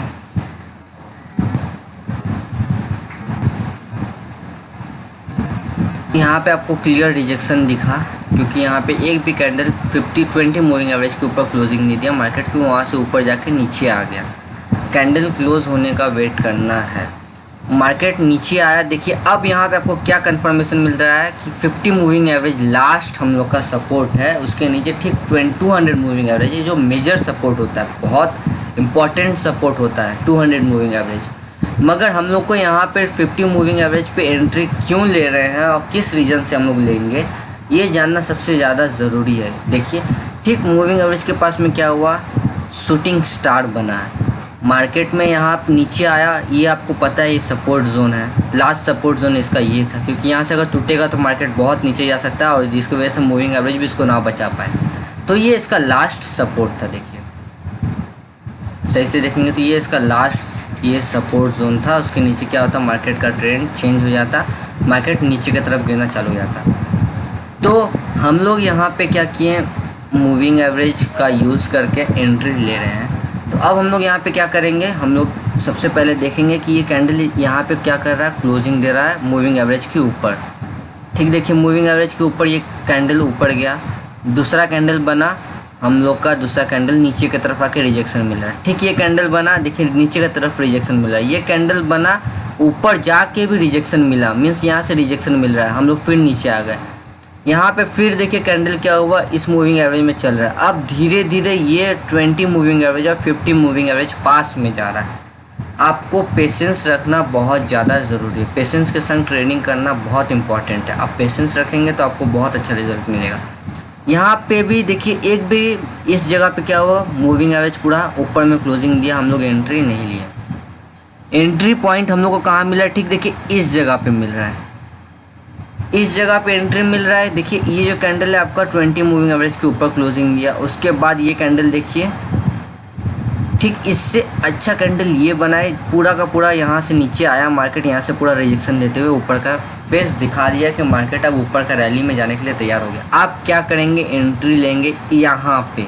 यहाँ पे आपको क्लियर रिजेक्शन दिखा क्योंकि यहाँ पे एक भी कैंडल 50-20 मूविंग एवरेज के ऊपर क्लोजिंग नहीं दिया, मार्केट को वहाँ से ऊपर जाके नीचे आ गया। कैंडल क्लोज होने का वेट करना है। मार्केट नीचे आया, देखिए अब यहाँ पे आपको क्या कंफर्मेशन मिल रहा है कि 50 मूविंग एवरेज लास्ट हम लोग का सपोर्ट है, उसके नीचे ठीक 200 मूविंग एवरेज, ये जो मेजर सपोर्ट होता है, बहुत इंपॉर्टेंट सपोर्ट होता है 200 मूविंग एवरेज। मगर हम लोग को यहाँ पे 50 मूविंग एवरेज पे एंट्री क्यों ले रहे हैं और किस रीज़न से हम लोग लेंगे, ये जानना सबसे ज़्यादा ज़रूरी है। देखिए ठीक मूविंग एवरेज के पास में क्या हुआ, शूटिंग स्टार बना है, मार्केट में यहाँ आप नीचे आया, ये आपको पता है ये सपोर्ट जोन है, लास्ट सपोर्ट जोन इसका ये था, क्योंकि यहाँ से अगर टूटेगा तो मार्केट बहुत नीचे जा सकता है और जिसकी वजह से मूविंग एवरेज भी इसको ना बचा पाए। तो ये इसका लास्ट सपोर्ट था। देखिए सही से देखेंगे तो ये इसका लास्ट ये सपोर्ट जोन था। उसके नीचे क्या होता, मार्केट का ट्रेंड चेंज हो जाता, मार्केट नीचे की तरफ गिरना चालू हो जाता। तो हम लोग यहाँ पे क्या किए, मूविंग एवरेज का यूज़ करके एंट्री ले रहे हैं। तो अब हम लोग यहाँ पे क्या करेंगे, हम लोग सबसे पहले देखेंगे कि ये कैंडल यहाँ पे क्या कर रहा है, क्लोजिंग दे रहा है मूविंग एवरेज के ऊपर। ठीक, देखिए मूविंग एवरेज के ऊपर ये कैंडल ऊपर गया, दूसरा कैंडल बना, हम लोग का दूसरा कैंडल नीचे की तरफ आके रिजेक्शन मिल रहा है। ठीक, ये कैंडल बना, देखिए नीचे की तरफ रिजेक्शन मिल रहा है। ये कैंडल बना, ऊपर जाके भी रिजेक्शन मिला, मीन्स यहाँ से रिजेक्शन मिल रहा है, हम लोग फिर नीचे आ गए। यहाँ पे फिर देखिए कैंडल क्या हुआ, इस मूविंग एवरेज में चल रहा है। अब धीरे धीरे ये 20 मूविंग एवरेज और 50 मूविंग एवरेज पास में जा रहा है। आपको पेशेंस रखना बहुत ज़्यादा ज़रूरी है, पेशेंस के संग ट्रेडिंग करना बहुत इंपॉर्टेंट है। आप पेशेंस रखेंगे तो आपको बहुत अच्छा रिजल्ट मिलेगा। यहाँ पे भी देखिए एक भी इस जगह पे क्या हुआ, मूविंग एवरेज पूरा ऊपर में क्लोजिंग दिया, हम लोग एंट्री नहीं लिया। एंट्री पॉइंट हम लोग को कहाँ मिला, ठीक देखिए इस जगह पे मिल रहा है, इस जगह पे एंट्री मिल रहा है। देखिए ये जो कैंडल है आपका 20 मूविंग एवरेज के ऊपर क्लोजिंग दिया, उसके बाद ये कैंडल देखिए, ठीक इससे अच्छा कैंडल ये बनाए, पूरा का पूरा यहाँ से नीचे आया, मार्केट यहाँ से पूरा रिजेक्शन देते हुए ऊपर का फेस दिखा दिया कि मार्केट अब ऊपर का रैली में जाने के लिए तैयार हो गया। आप क्या करेंगे, एंट्री लेंगे यहाँ पे।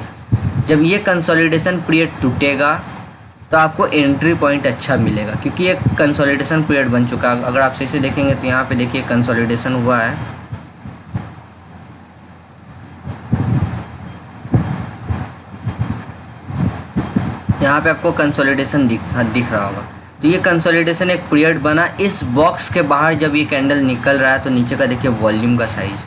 जब ये कंसोलिडेशन पीरियड टूटेगा तो आपको एंट्री पॉइंट अच्छा मिलेगा, क्योंकि ये कंसोलिडेशन पीरियड बन चुका है। अगर आप सही से देखेंगे तो यहाँ पे देखिए कंसोलिडेशन हुआ है, यहाँ पे आपको कंसोलिडेशन दिख रहा होगा। तो ये कंसोलिडेशन एक पीरियड बना, इस बॉक्स के बाहर जब ये कैंडल निकल रहा है तो नीचे का देखिए वॉल्यूम का साइज,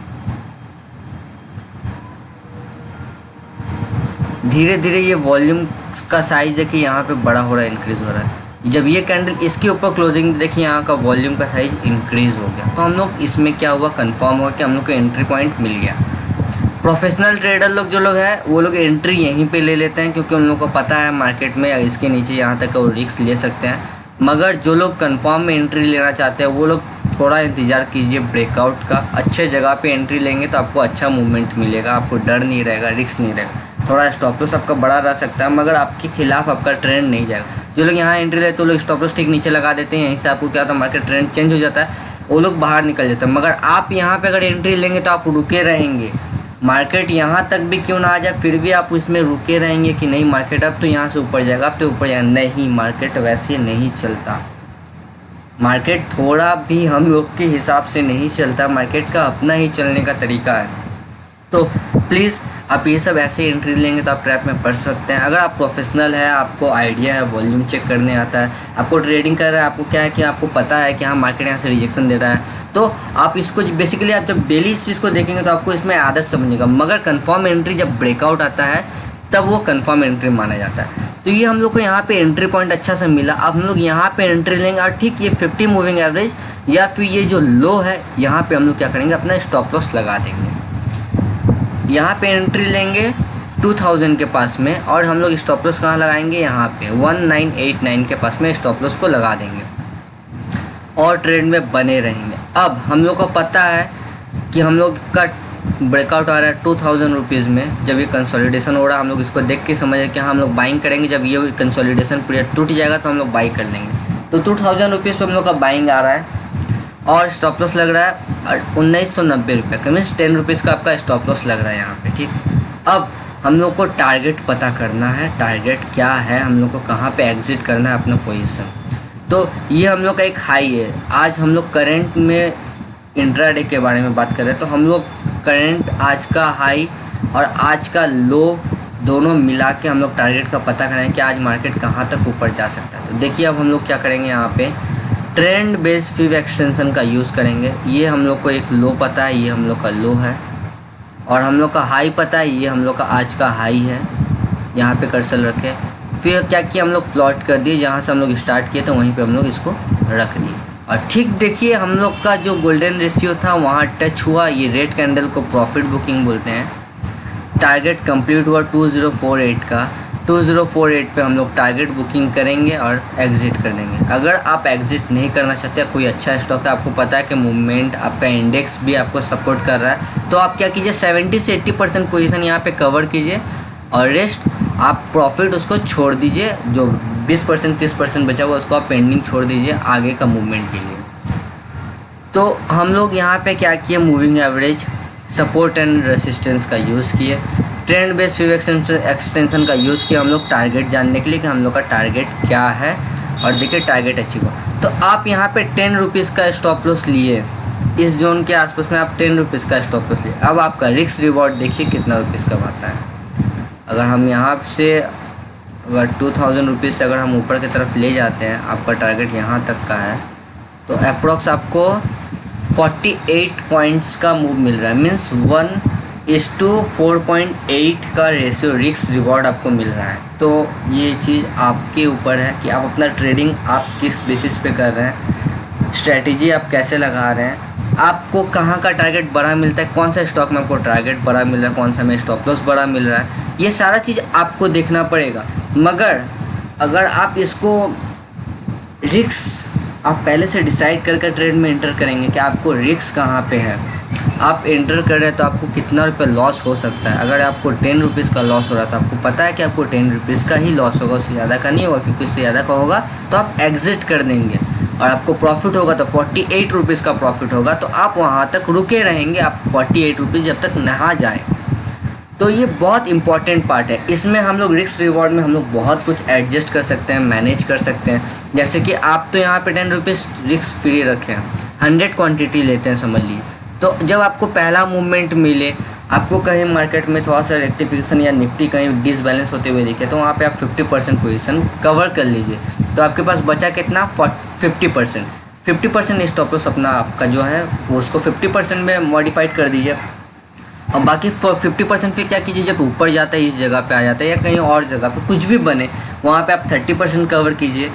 धीरे धीरे ये वॉल्यूम का साइज देखिए यहाँ पे बड़ा हो रहा है, इंक्रीज़ हो रहा है। जब ये कैंडल इसके ऊपर क्लोजिंग देखिए यहाँ का वॉल्यूम का साइज इंक्रीज़ हो गया, तो हम लोग इसमें क्या हुआ, कंफर्म हुआ कि हम लोग को एंट्री पॉइंट मिल गया। प्रोफेशनल ट्रेडर लोग जो लोग हैं वो लोग एंट्री यहीं पे ले लेते हैं, क्योंकि उन लोग को पता है मार्केट में इसके नीचे यहाँ तक वो रिस्क ले सकते हैं। मगर जो लोग कंफर्म में एंट्री लेना चाहते हैं वो लोग थोड़ा इंतज़ार कीजिए ब्रेकआउट का। अच्छे जगह पे एंट्री लेंगे तो आपको अच्छा मूवमेंट मिलेगा, आपको डर नहीं रहेगा, रिस्क नहीं रहेगा। थोड़ा स्टॉप लॉस आपका बड़ा रह सकता है मगर आपके खिलाफ आपका ट्रेंड नहीं जाएगा। जो लोग यहाँ एंट्री लेते हैं तो लोग स्टॉप लॉस ठीक नीचे लगा देते हैं, यहीं से आपको क्या होता है, मार्केट ट्रेंड चेंज हो जाता है, वो लोग बाहर निकल जाते हैं। मगर आप यहाँ पे अगर एंट्री लेंगे तो आप रुके रहेंगे, मार्केट यहाँ तक भी क्यों ना आ जाए फिर भी आप उसमें रुके रहेंगे कि नहीं मार्केट अब तो यहाँ से ऊपर जाएगा, अब तो ऊपर जाएगा। नहीं, मार्केट वैसे नहीं चलता, मार्केट थोड़ा भी हम लोग के हिसाब से नहीं चलता, मार्केट का अपना ही चलने का तरीका है। तो प्लीज़ आप ये सब ऐसे एंट्री लेंगे तो आप ट्रैप में पड़ सकते हैं। अगर आप प्रोफेशनल है, आपको आइडिया है, वॉल्यूम चेक करने आता है, आपको ट्रेडिंग कर रहा है, आपको क्या है कि आपको पता है कि हाँ मार्केट यहाँ से रिजेक्शन दे रहा है, तो आप इसको बेसिकली आप जब डेली इस चीज़ को देखेंगे तो आपको इसमें आदत समझेगा। मगर कन्फर्म एंट्री जब ब्रेकआउट आता है तब वो कन्फर्म एंट्री माना जाता है। तो ये हम लोग को यहाँ पे एंट्री पॉइंट अच्छा सा मिला। अब हम लोग यहाँ पे एंट्री लेंगे और ठीक ये 50 मूविंग एवरेज या फिर ये जो लो है यहाँ पे हम लोग क्या करेंगे, अपना स्टॉप लॉस लगा देंगे। यहाँ पे एंट्री लेंगे 2000 के पास में और हम लोग स्टॉप लॉस कहाँ लगाएंगे, यहाँ पे 1989 के पास में स्टॉप लॉस को लगा देंगे और ट्रेंड में बने रहेंगे। अब हम लोग को पता है कि हम लोग का ब्रेकआउट आ रहा है 2000 रुपीज़ में। जब ये कंसोलिडेशन हो रहा है हम लोग इसको देख के समझे कि हम लोग बाइंग करेंगे। जब ये कंसोलिडेशन पीरियड टूट जाएगा तो हम लोग बाई कर लेंगे। तो 2000 रुपीज़ पर हम लोग का बाइंग आ रहा है और स्टॉप लॉस लग रहा है 1990 रुपये का, मीन्स 10 रुपीज़ का आपका स्टॉप लॉस लग रहा है यहाँ पे। ठीक, अब हम लोग को टारगेट पता करना है, टारगेट क्या है, हम लोग को कहाँ पे एग्जिट करना है अपना पोजीशन। तो ये हम लोग का एक हाई है। आज हम लोग करंट में इंट्राडे के बारे में बात कर रहे हैं, तो हम लोग करंट आज का हाई और आज का लो दोनों मिला के हम लोग टारगेट का पता करें कि आज मार्केट कहाँ तक ऊपर जा सकता है। तो देखिए अब हम लोग क्या करेंगे, यहाँ पे ट्रेंड बेस्ड फिब एक्सटेंशन का यूज़ करेंगे। ये हम लोग को एक लो पता है, ये हम लोग का लो है, और हम लोग का हाई पता है, ये हम लोग का आज का हाई है। यहाँ पे कर्सर रखे, फिर क्या किया हम लोग प्लॉट कर दिए, जहाँ से हम लोग स्टार्ट किए तो वहीं पे हम लोग इसको रख दिए। और ठीक देखिए हम लोग का जो गोल्डन रेशियो था वहाँ टच हुआ। ये रेड कैंडल को प्रॉफिट बुकिंग बोलते हैं। टारगेट कंप्लीट हुआ 2048 का। 2048 पे हम लोग टारगेट बुकिंग करेंगे और एग्ज़िट कर देंगे। अगर आप एग्ज़िट नहीं करना चाहते, कोई अच्छा स्टॉक है, आपको पता है कि मूवमेंट आपका इंडेक्स भी आपको सपोर्ट कर रहा है, तो आप क्या कीजिए 70 से 80% पोजीशन यहाँ पे कवर कीजिए और रेस्ट आप प्रॉफिट उसको छोड़ दीजिए। जो 20% 30% बचा हुआ उसको आप पेंडिंग छोड़ दीजिए आगे का मूवमेंट के लिए। तो हम लोग यहाँ पे क्या किए, moving average, support and resistance का यूज़ किए, ट्रेंड बेस्ड व्यू एक्सटेंशन का यूज़ किया हम लोग टारगेट जानने के लिए कि हम लोग का टारगेट क्या है, और देखिए टारगेट अचीव हुआ। तो आप यहाँ पे 10 रुपीज़ का स्टॉप लॉस लिए, इस जोन के आसपास में आप 10 रुपीज़ का स्टॉप लॉस लिए। अब आपका रिस्क रिवॉर्ड देखिए कितना रुपीज़ का आता है। अगर हम यहाँ से अगर 2000 रुपीज़ से अगर हम ऊपर की तरफ ले जाते हैं, आपका टारगेट यहाँ तक का है, तो अप्रॉक्स आपको 48 पॉइंट्स का मूव मिल रहा है। मीन्स 1:4.8 का रेशियो रिस्क रिवॉर्ड आपको मिल रहा है। तो ये चीज़ आपके ऊपर है कि आप अपना ट्रेडिंग आप किस बेसिस पे कर रहे हैं, स्ट्रेटजी आप कैसे लगा रहे हैं, आपको कहाँ का टारगेट बड़ा मिलता है, कौन सा स्टॉक में आपको टारगेट बड़ा मिल रहा है, कौन सा में स्टॉप लॉस बड़ा मिल रहा है, ये सारा चीज़ आपको देखना पड़ेगा। मगर अगर आप इसको रिस्क आप पहले से डिसाइड करके ट्रेड में एंटर करेंगे कि आपको रिस्क कहाँ पे है, आप एंटर कर रहे हैं तो आपको कितना रुपये लॉस हो सकता है। अगर आपको 10 रुपीज़ का लॉस हो रहा था, आपको पता है कि आपको 10 रुपीज़ का ही लॉस होगा, उससे ज़्यादा का नहीं होगा, क्योंकि उससे ज़्यादा का होगा तो आप एग्ज़िट कर देंगे, और आपको प्रॉफिट होगा तो 48 रुपीज़ का प्रॉफिट होगा, तो आप वहाँ तक रुके रहेंगे, आप 48 रुपीज़ जब तक नहा जाए। तो ये बहुत इंपॉर्टेंट पार्ट है। इसमें हम लोग रिस्क रिवॉर्ड में हम लोग बहुत कुछ एडजस्ट कर सकते हैं, मैनेज कर सकते हैं। जैसे कि आप तो यहाँ पे 10 रुपीज़ रिस्क फ्री रखे हैं, 100 क्वांटिटी लेते हैं समझ लीजिए। तो जब आपको पहला मूवमेंट मिले, आपको कहीं मार्केट में थोड़ा सा रेक्टिफिकेशन या निफ्टी कहीं डिसबैलेंस होते हुए दिखे, तो वहाँ पे आप 50% पोजीशन कवर कर लीजिए। तो आपके पास बचा कितना, 50% स्टॉप लॉस अपना आपका जो है वो उसको 50% में मॉडिफाइड कर दीजिए, और बाकी 50% फिर क्या कीजिए, जब ऊपर जाता है इस जगह पे आ जाता है या कहीं और जगह पे कुछ भी बने, वहाँ पे आप 30% कवर कीजिए,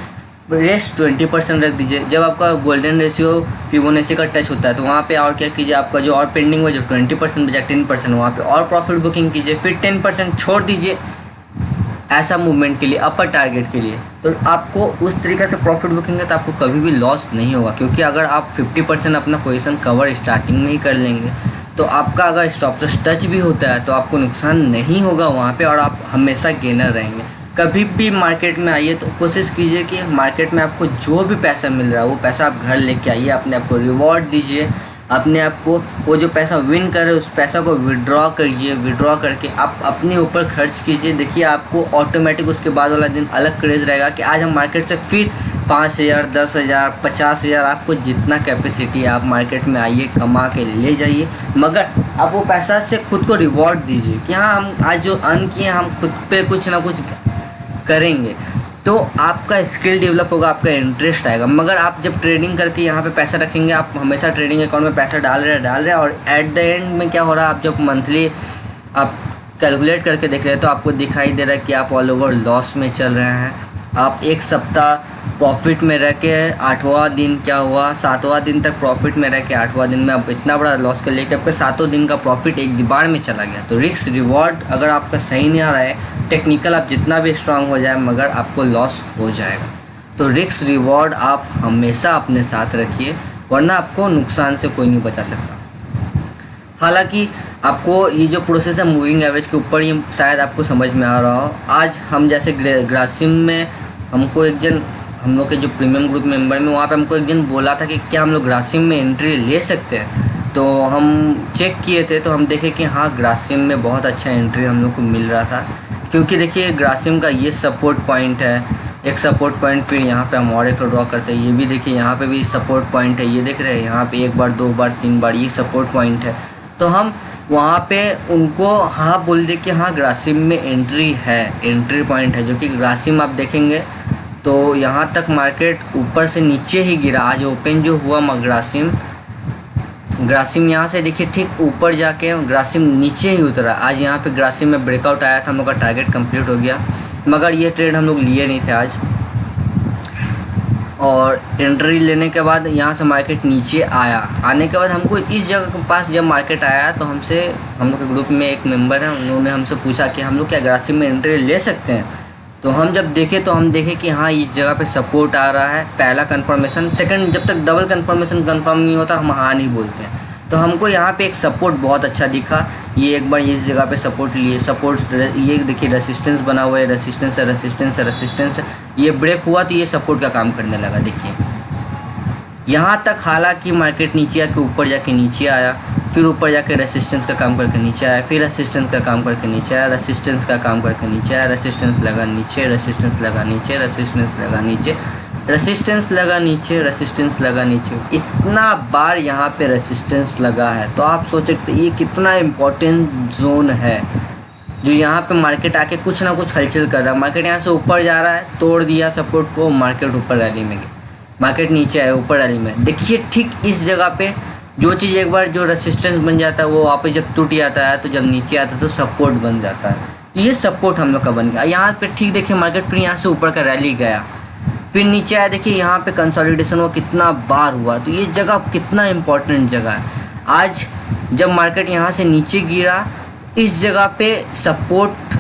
रेस्ट 20% रख दीजिए। जब आपका गोल्डन रेशियो फिबोनाची का टच होता है तो वहाँ पे और क्या कीजिए, आपका जो और पेंडिंग हुआ जो 20% बचा 10% वहाँ पे और प्रॉफिट बुकिंग कीजिए, फिर 10% छोड़ दीजिए ऐसा मूवमेंट के लिए, अपर टारगेट के लिए। तो आपको उस तरीके से प्रॉफिट बुकिंग है तो आपको कभी भी लॉस नहीं होगा, क्योंकि अगर आप 50% अपना पोजीशन कवर स्टार्टिंग में ही कर लेंगे तो आपका अगर स्टॉप लॉस टच भी होता है तो आपको नुकसान नहीं होगा वहाँ पे, और आप हमेशा गेनर रहेंगे। कभी भी मार्केट में आइए तो कोशिश कीजिए कि मार्केट में आपको जो भी पैसा मिल रहा है वो पैसा आप घर लेके आइए, अपने आप को रिवॉर्ड दीजिए, अपने आप को वो जो पैसा विन कर रहे उस पैसा को विड्रॉ करिए, विड्रॉ करके आप अपने ऊपर खर्च कीजिए। देखिए आपको ऑटोमेटिक उसके बाद वाला दिन अलग क्रेज़ रहेगा कि आज हम मार्केट से फिर 5,000 10,000 50,000 आपको जितना कैपेसिटी आप मार्केट में आइए कमा के ले जाइए, मगर आप वो पैसा से खुद को रिवॉर्ड दीजिए कि हाँ हम आज जो अर्न किए हम खुद पे कुछ ना कुछ करेंगे। तो आपका स्किल डेवलप होगा, आपका इंटरेस्ट आएगा। मगर आप जब ट्रेडिंग करके यहाँ पे पैसा रखेंगे, आप हमेशा ट्रेडिंग अकाउंट में पैसा डाल रहे हैं और एट द एंड में क्या हो रहा है, आप जब मंथली आप कैलकुलेट करके देख रहे हैं तो आपको दिखाई दे रहा है कि आप ऑल ओवर लॉस में चल रहे हैं। आप एक सप्ताह प्रॉफिट में रह के 8वां दिन क्या हुआ, 7वां दिन तक प्रॉफिट में रह के 8वां दिन में आप इतना बड़ा लॉस कर लेके आपका 7 दिन का प्रॉफिट एक बार में चला गया। तो रिस्क रिवॉर्ड अगर आपका सही नहीं आ रहा है, टेक्निकल आप जितना भी स्ट्रांग हो जाए मगर आपको लॉस हो जाएगा। तो रिस्क रिवॉर्ड आप हमेशा अपने साथ रखिए, वरना आपको नुकसान से कोई नहीं बचा सकता। हालांकि आपको ये जो प्रोसेस है मूविंग एवरेज के ऊपर, ये शायद आपको समझ में आ रहा हो। आज हम जैसे ग्रासिम में हमको एक जन, हम लोग के जो प्रीमियम ग्रुप मेंबर में, वहाँ पे हमको एक दिन बोला था कि क्या हम लोग ग्रासिम में एंट्री ले सकते हैं। तो हम चेक किए थे तो हम देखे कि हाँ ग्रासिम में बहुत अच्छा एंट्री हम लोग को मिल रहा था, क्योंकि देखिए ग्रासिम का ये सपोर्ट पॉइंट है, एक सपोर्ट पॉइंट, फिर यहाँ पे हम और एक ड्रॉ करते हैं, ये भी देखिए यहाँ पे भी सपोर्ट पॉइंट है, ये देख रहे हैं यहाँ पे 1 बार 2 बार 3 बार ये सपोर्ट पॉइंट है। तो हम वहाँ पे उनको हाँ बोल दे कि हाँ ग्रासिम में एंट्री है, एंट्री पॉइंट है, जो कि ग्रासिम आप देखेंगे तो यहाँ तक मार्केट ऊपर से नीचे ही गिरा। आज ओपन जो हुआ ग्रासिम यहाँ से देखिए ठीक ऊपर जाके ग्रासिम नीचे ही उतरा। आज यहाँ पे ग्रासिम में ब्रेकआउट आया था, हम लोग का टारगेट कंप्लीट हो गया, मगर ये ट्रेड हम लोग लिए नहीं थे आज। और एंट्री लेने के बाद यहाँ से मार्केट नीचे आया, आने के बाद हमको इस जगह के पास जब मार्केट आया तो हम लोग के ग्रुप में एक मेंबर है, उन्होंने हमसे पूछा कि हम लोग क्या ग्रासिम में एंट्री ले सकते हैं। तो हम जब देखें तो हम देखें कि हाँ इस जगह पे सपोर्ट आ रहा है, पहला कंफर्मेशन। सेकंड, जब तक डबल कंफर्मेशन कंफर्म नहीं होता हम हाँ नहीं बोलते हैं। तो हमको यहाँ पे एक सपोर्ट बहुत अच्छा दिखा, ये एक बार इस जगह पे सपोर्ट लिए, सपोर्ट ये देखिए रेसिस्टेंस बना हुआ है, रेसिस्टेंस है, रेसिस्टेंस है, रेसिस्टेंस है, ये ब्रेक हुआ तो ये सपोर्ट का काम करने लगा। देखिए यहाँ तक, हालांकि मार्केट नीचे आके ऊपर जाके नीचे आया, फिर ऊपर जाके रेसिस्टेंस का काम करके नीचे आया, फिर रेसिस्टेंस का काम करके नीचे आया, रेसिस्टेंस का काम करके नीचे आया, रेसिस्टेंस लगा नीचे, रेसिस्टेंस लगा नीचे, रेसिस्टेंस लगा नीचे, रेसिस्टेंस लगा नीचे, रेसिस्टेंस लगा नीचे, इतना बार यहाँ पे रेसिस्टेंस लगा है। तो आप सोच सकते ये कितना इम्पोर्टेंट जोन है, जो यहाँ पे मार्केट आके कुछ ना कुछ हलचल कर रहा है। मार्केट यहाँ से ऊपर जा रहा है, तोड़ दिया सपोर्ट को, मार्केट ऊपर रैली में गई, मार्केट नीचे आया ऊपर रैली में। देखिए ठीक इस जगह पे जो चीज़ एक बार जो रेसिस्टेंस बन जाता है वो वापस जब टूट जाता है, तो जब नीचे आता है तो सपोर्ट बन जाता है। ये सपोर्ट हम लोग का बन गया। यहाँ पे ठीक देखिए मार्केट फिर यहाँ से ऊपर का रैली गया, फिर नीचे आया, देखिए यहाँ पे कंसोलिडेशन हुआ, कितना बार हुआ। तो ये जगह कितना इम्पोर्टेंट जगह है। आज जब मार्केट यहाँ से नीचे गिरा, इस जगह पे सपोर्ट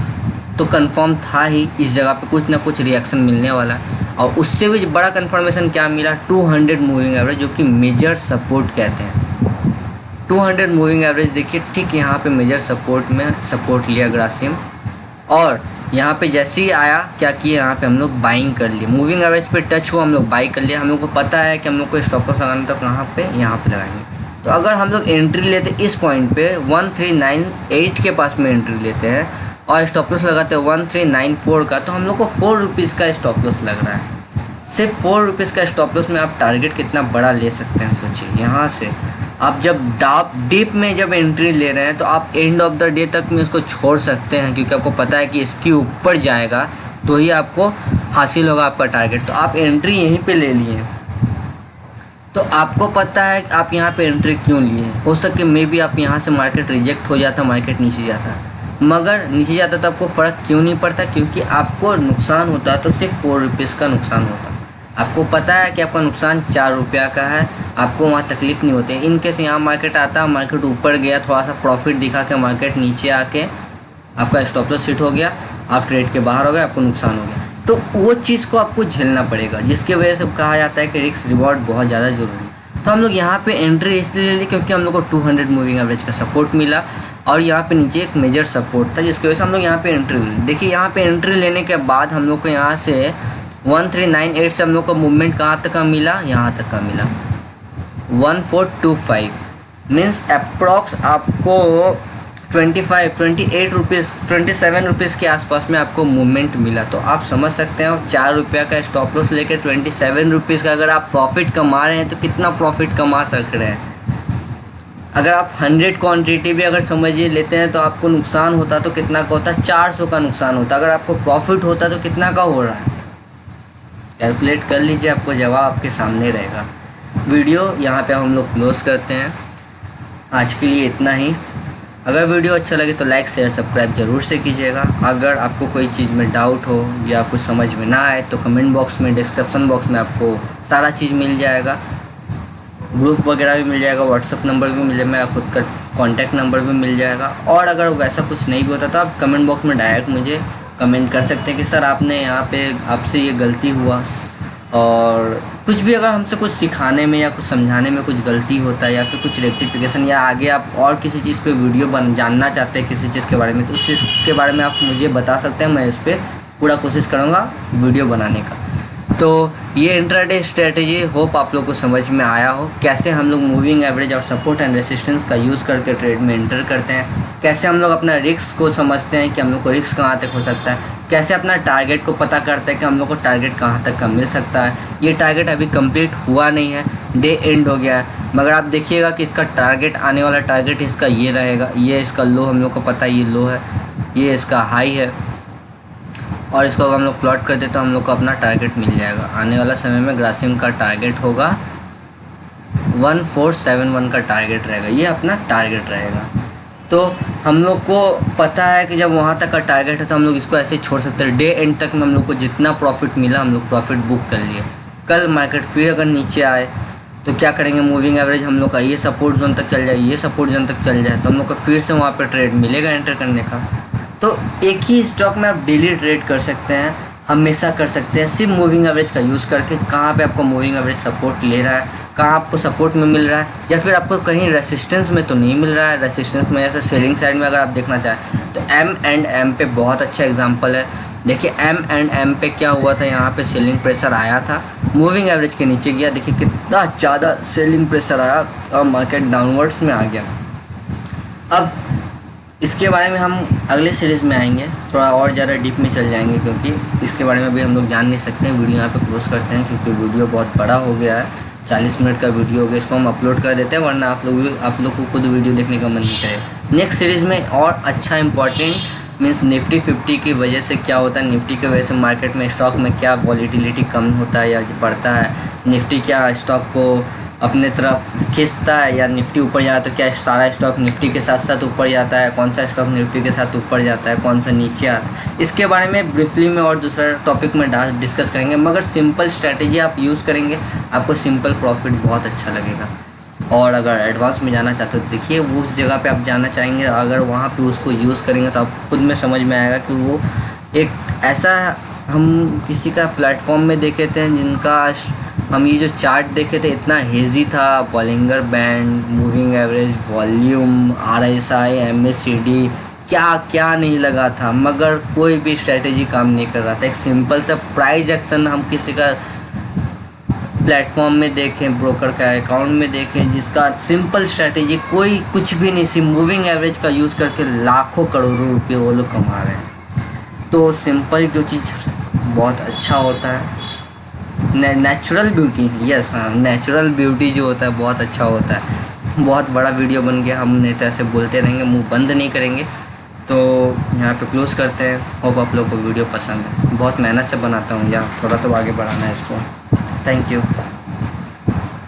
तो कंफर्म था ही, इस जगह पे कुछ ना कुछ रिएक्शन मिलने वाला है। और उससे भी बड़ा कंफर्मेशन क्या मिला, 200 मूविंग एवरेज, जो कि मेजर सपोर्ट कहते हैं। 200 मूविंग एवरेज देखिए ठीक यहाँ पे मेजर सपोर्ट में सपोर्ट लिया ग्रासिम, और यहाँ पे जैसे ही आया क्या किया, यहाँ पे हम लोग बाइंग कर लिए, मूविंग एवरेज पे टच हुआ, हम लोग बाई कर लिया। हम लोग को पता है कि हम लोग को स्टॉप लॉस लगाना तो कहाँ पे, यहाँ पे लगाएंगे। तो अगर हम लोग एंट्री लेते इस पॉइंट पे 1398 के पास में एंट्री लेते हैं और स्टॉप लॉस लगाते हैं 1394 का, तो हम लोग को 4 रुपीज़ का स्टॉप लॉस लग रहा है। सिर्फ 4 रुपीज़ का स्टॉप लॉस में आप टारगेट कितना बड़ा ले सकते हैं, सोचिए। यहाँ से आप जब डीप में जब एंट्री ले रहे हैं तो आप एंड ऑफ द डे तक में उसको छोड़ सकते हैं, क्योंकि आपको पता है कि इसके ऊपर जाएगा तो ही आपको हासिल होगा आपका टारगेट। तो आप एंट्री यहीं पे ले लिए, तो आपको पता है कि आप यहाँ पे एंट्री क्यों लिए। हो सके मे बी आप यहाँ से मार्केट रिजेक्ट हो जाता, मार्केट नीचे जाता, मगर नीचे जाता तो आपको फ़र्क क्यों नहीं पड़ता, क्योंकि आपको नुकसान होता तो सिर्फ 4 रुपीज़ का नुकसान होता। आपको पता है कि आपका नुकसान 4 रुपया का है, आपको वहाँ तकलीफ़ नहीं होती। इन केस यहाँ मार्केट आता, मार्केट ऊपर गया, थोड़ा सा प्रॉफिट दिखा के मार्केट नीचे आके आपका स्टॉप लॉस हिट हो गया, आप ट्रेड के बाहर हो गए, आपको नुकसान हो गया, तो वो चीज़ को आपको झेलना पड़ेगा, जिसकी वजह से कहा जाता है कि रिस्क रिवॉर्ड बहुत ज़्यादा ज़रूरी है। तो हम लोग यहाँ पे एंट्री इसलिए ले ली क्योंकि हम लोग को 200 मूविंग एवरेज का सपोर्ट मिला, और यहाँ पे नीचे एक मेजर सपोर्ट था, जिसकी वजह से हम लोग यहाँ पे एंट्री ली। देखिए यहाँ पे एंट्री लेने के बाद हम लोग को यहाँ से 1398 से हम लोग को मूवमेंट कहाँ तक का मिला, यहाँ तक का मिला 1425, मीन्स अप्रॉक्स आपको 28 रुपीज़ 27 रुपीज़ के आसपास में आपको मूवमेंट मिला। तो आप समझ सकते हैं 4 रुपया का स्टॉप लॉस लेके 27 रुपीज़ का अगर आप प्रॉफिट कमा रहे हैं तो कितना प्रॉफिट कमा सक रहे हैं। अगर आप 100 क्वांटिटी भी अगर समझिए लेते हैं तो आपको नुकसान होता तो कितना का होता, 400 का नुकसान होता। अगर आपको प्रॉफिट होता तो कितना का हो रहा है, कैलकुलेट कर लीजिए, आपको जवाब आपके सामने रहेगा। वीडियो यहाँ पे हम लोग क्लोज करते हैं, आज के लिए इतना ही। अगर वीडियो अच्छा लगे तो लाइक शेयर सब्सक्राइब ज़रूर से कीजिएगा। अगर आपको कोई चीज़ में डाउट हो या कुछ समझ में ना आए तो कमेंट बॉक्स में, डिस्क्रिप्शन बॉक्स में आपको सारा चीज़ मिल जाएगा, ग्रुप वगैरह भी मिल जाएगा, व्हाट्सअप नंबर भी मिल जाएगा, मेरा खुद का कॉन्टैक्ट नंबर भी मिल जाएगा। और अगर वैसा कुछ नहीं भी होता तो आप कमेंट बॉक्स में डायरेक्ट मुझे कमेंट कर सकते हैं कि सर आपने यहाँ पे आपसे ये गलती हुआ, और कुछ भी अगर हमसे कुछ सिखाने में या कुछ समझाने में कुछ गलती होता है या फिर कुछ रेक्टिफिकेशन, या आगे आप और किसी चीज़ पे वीडियो जानना चाहते हैं किसी चीज़ के बारे में, तो उस चीज़ के बारे में आप मुझे बता सकते हैं। मैं इस पर पूरा कोशिश करूँगा वीडियो बनाने का। तो ये इंट्राडे स्ट्रेटेजी होप आप लोग को समझ में आया हो, कैसे हम लोग मूविंग एवरेज और सपोर्ट एंड रेसिस्टेंस का यूज़ करके ट्रेड में एंटर करते हैं, कैसे हम लोग अपना रिस्क को समझते हैं कि हम लोग को रिस्क कहाँ तक हो सकता है, कैसे अपना टारगेट को पता करते हैं कि हम लोग को टारगेट कहाँ तक का मिल सकता है। ये टारगेट अभी कंप्लीट हुआ नहीं है, डे एंड हो गया है, मगर आप देखिएगा कि इसका टारगेट, आने वाला टारगेट इसका ये रहेगा। ये इसका लो हम लोग को पता है, ये लो है, ये इसका हाई है, और इसको अगर हम लोग प्लॉट करते तो हम लोग को अपना टारगेट मिल जाएगा। आने वाला समय में ग्रासिम का टारगेट होगा 1471 का टारगेट रहेगा, ये अपना टारगेट रहेगा। तो हम लोग को पता है कि जब वहाँ तक का टारगेट है तो हम लोग इसको ऐसे छोड़ सकते हैं। डे एंड तक में हम लोग को जितना प्रॉफिट मिला हम लोग प्रॉफिट बुक कर लिए। कल मार्केट फिर अगर नीचे आए तो क्या करेंगे, मूविंग एवरेज हम लोग का ये सपोर्ट जोन तक चल जाए, ये सपोर्ट जोन तक चल जाए, तो हम लोग को फिर से वहाँ पर ट्रेड मिलेगा एंटर करने का। तो एक ही स्टॉक में आप डेली ट्रेड कर सकते हैं, हमेशा कर सकते हैं सिर्फ मूविंग एवरेज का यूज़ करके। कहाँ पे आपको मूविंग एवरेज सपोर्ट ले रहा है, कहाँ आपको सपोर्ट में मिल रहा है, या फिर आपको कहीं रेसिस्टेंस में तो नहीं मिल रहा है। रेसिस्टेंस में जैसे सेलिंग साइड में अगर आप देखना चाहें तो M&M पे बहुत अच्छा एग्जांपल है। देखिए M&M पे क्या हुआ था, यहाँ पे सेलिंग प्रेशर आया था, मूविंग एवरेज के नीचे गया, देखिए कितना ज़्यादा सेलिंग प्रेशर आया और मार्केट डाउनवर्ड्स में आ गया। अब इसके बारे में हम अगले सीरीज़ में आएंगे, थोड़ा और ज़्यादा डीप में चल जाएंगे, क्योंकि इसके बारे में भी हम लोग जान नहीं सकते हैं। वीडियो यहाँ पे क्लोज करते हैं क्योंकि वीडियो बहुत बड़ा हो गया है, 40 मिनट का वीडियो हो गया। इसको हम अपलोड कर देते हैं, वरना आप लोग को खुद वीडियो देखने का मन नहीं करेगा। नेक्स्ट सीरीज़ में और अच्छा इंपॉर्टेंट मीन्स निफ्टी 50 की वजह से क्या होता है, निफ्टी की वजह से मार्केट में स्टॉक में क्या वॉलीटिलिटी कम होता है या बढ़ता है, निफ्टी क्या स्टॉक को अपने तरफ खींचता है, या निफ्टी ऊपर जाता है तो क्या सारा स्टॉक निफ्टी के साथ साथ ऊपर जाता है, कौन सा स्टॉक निफ्टी के साथ ऊपर जाता है, कौन सा नीचे आता है। इसके बारे में ब्रीफली में और दूसरा टॉपिक में डिस्कस करेंगे। मगर सिंपल स्ट्रैटेजी आप यूज़ करेंगे, आपको सिंपल प्रॉफिट बहुत अच्छा लगेगा। और अगर एडवांस में जाना चाहते हो तो देखिए वो उस जगह पे आप जाना चाहेंगे, अगर वहाँ पे उसको यूज़ करेंगे तो आप खुद में समझ में आएगा कि वो एक ऐसा, हम किसी का प्लेटफॉर्म में देखे थे जिनका हम ये जो चार्ट देखे थे इतना हेजी था, Bollinger band, moving average, volume, RSI, MACD, क्या क्या नहीं लगा था, मगर कोई भी स्ट्रेटेजी काम नहीं कर रहा था। एक सिंपल सा प्राइस एक्शन हम किसी का प्लेटफॉर्म में देखें, ब्रोकर का अकाउंट में देखें, जिसका सिंपल स्ट्रेटेजी कोई कुछ भी नहीं, सिर्फ मूविंग एवरेज का यूज़ करके लाखों करोड़ों रुपये वो लोग कमा रहे हैं। तो सिंपल जो चीज़ बहुत अच्छा होता है, नेचुरल ब्यूटी, यस हाँ, नेचुरल ब्यूटी जो होता है बहुत अच्छा होता है। बहुत बड़ा वीडियो बन गया, हम नहीं तो ऐसे बोलते रहेंगे, मुंह बंद नहीं करेंगे। तो यहाँ पे क्लोज़ करते हैं। होप आप लोगों को वीडियो पसंद है, बहुत मेहनत से बनाता हूँ यार, थोड़ा तो आगे बढ़ाना है इसको। Thank you.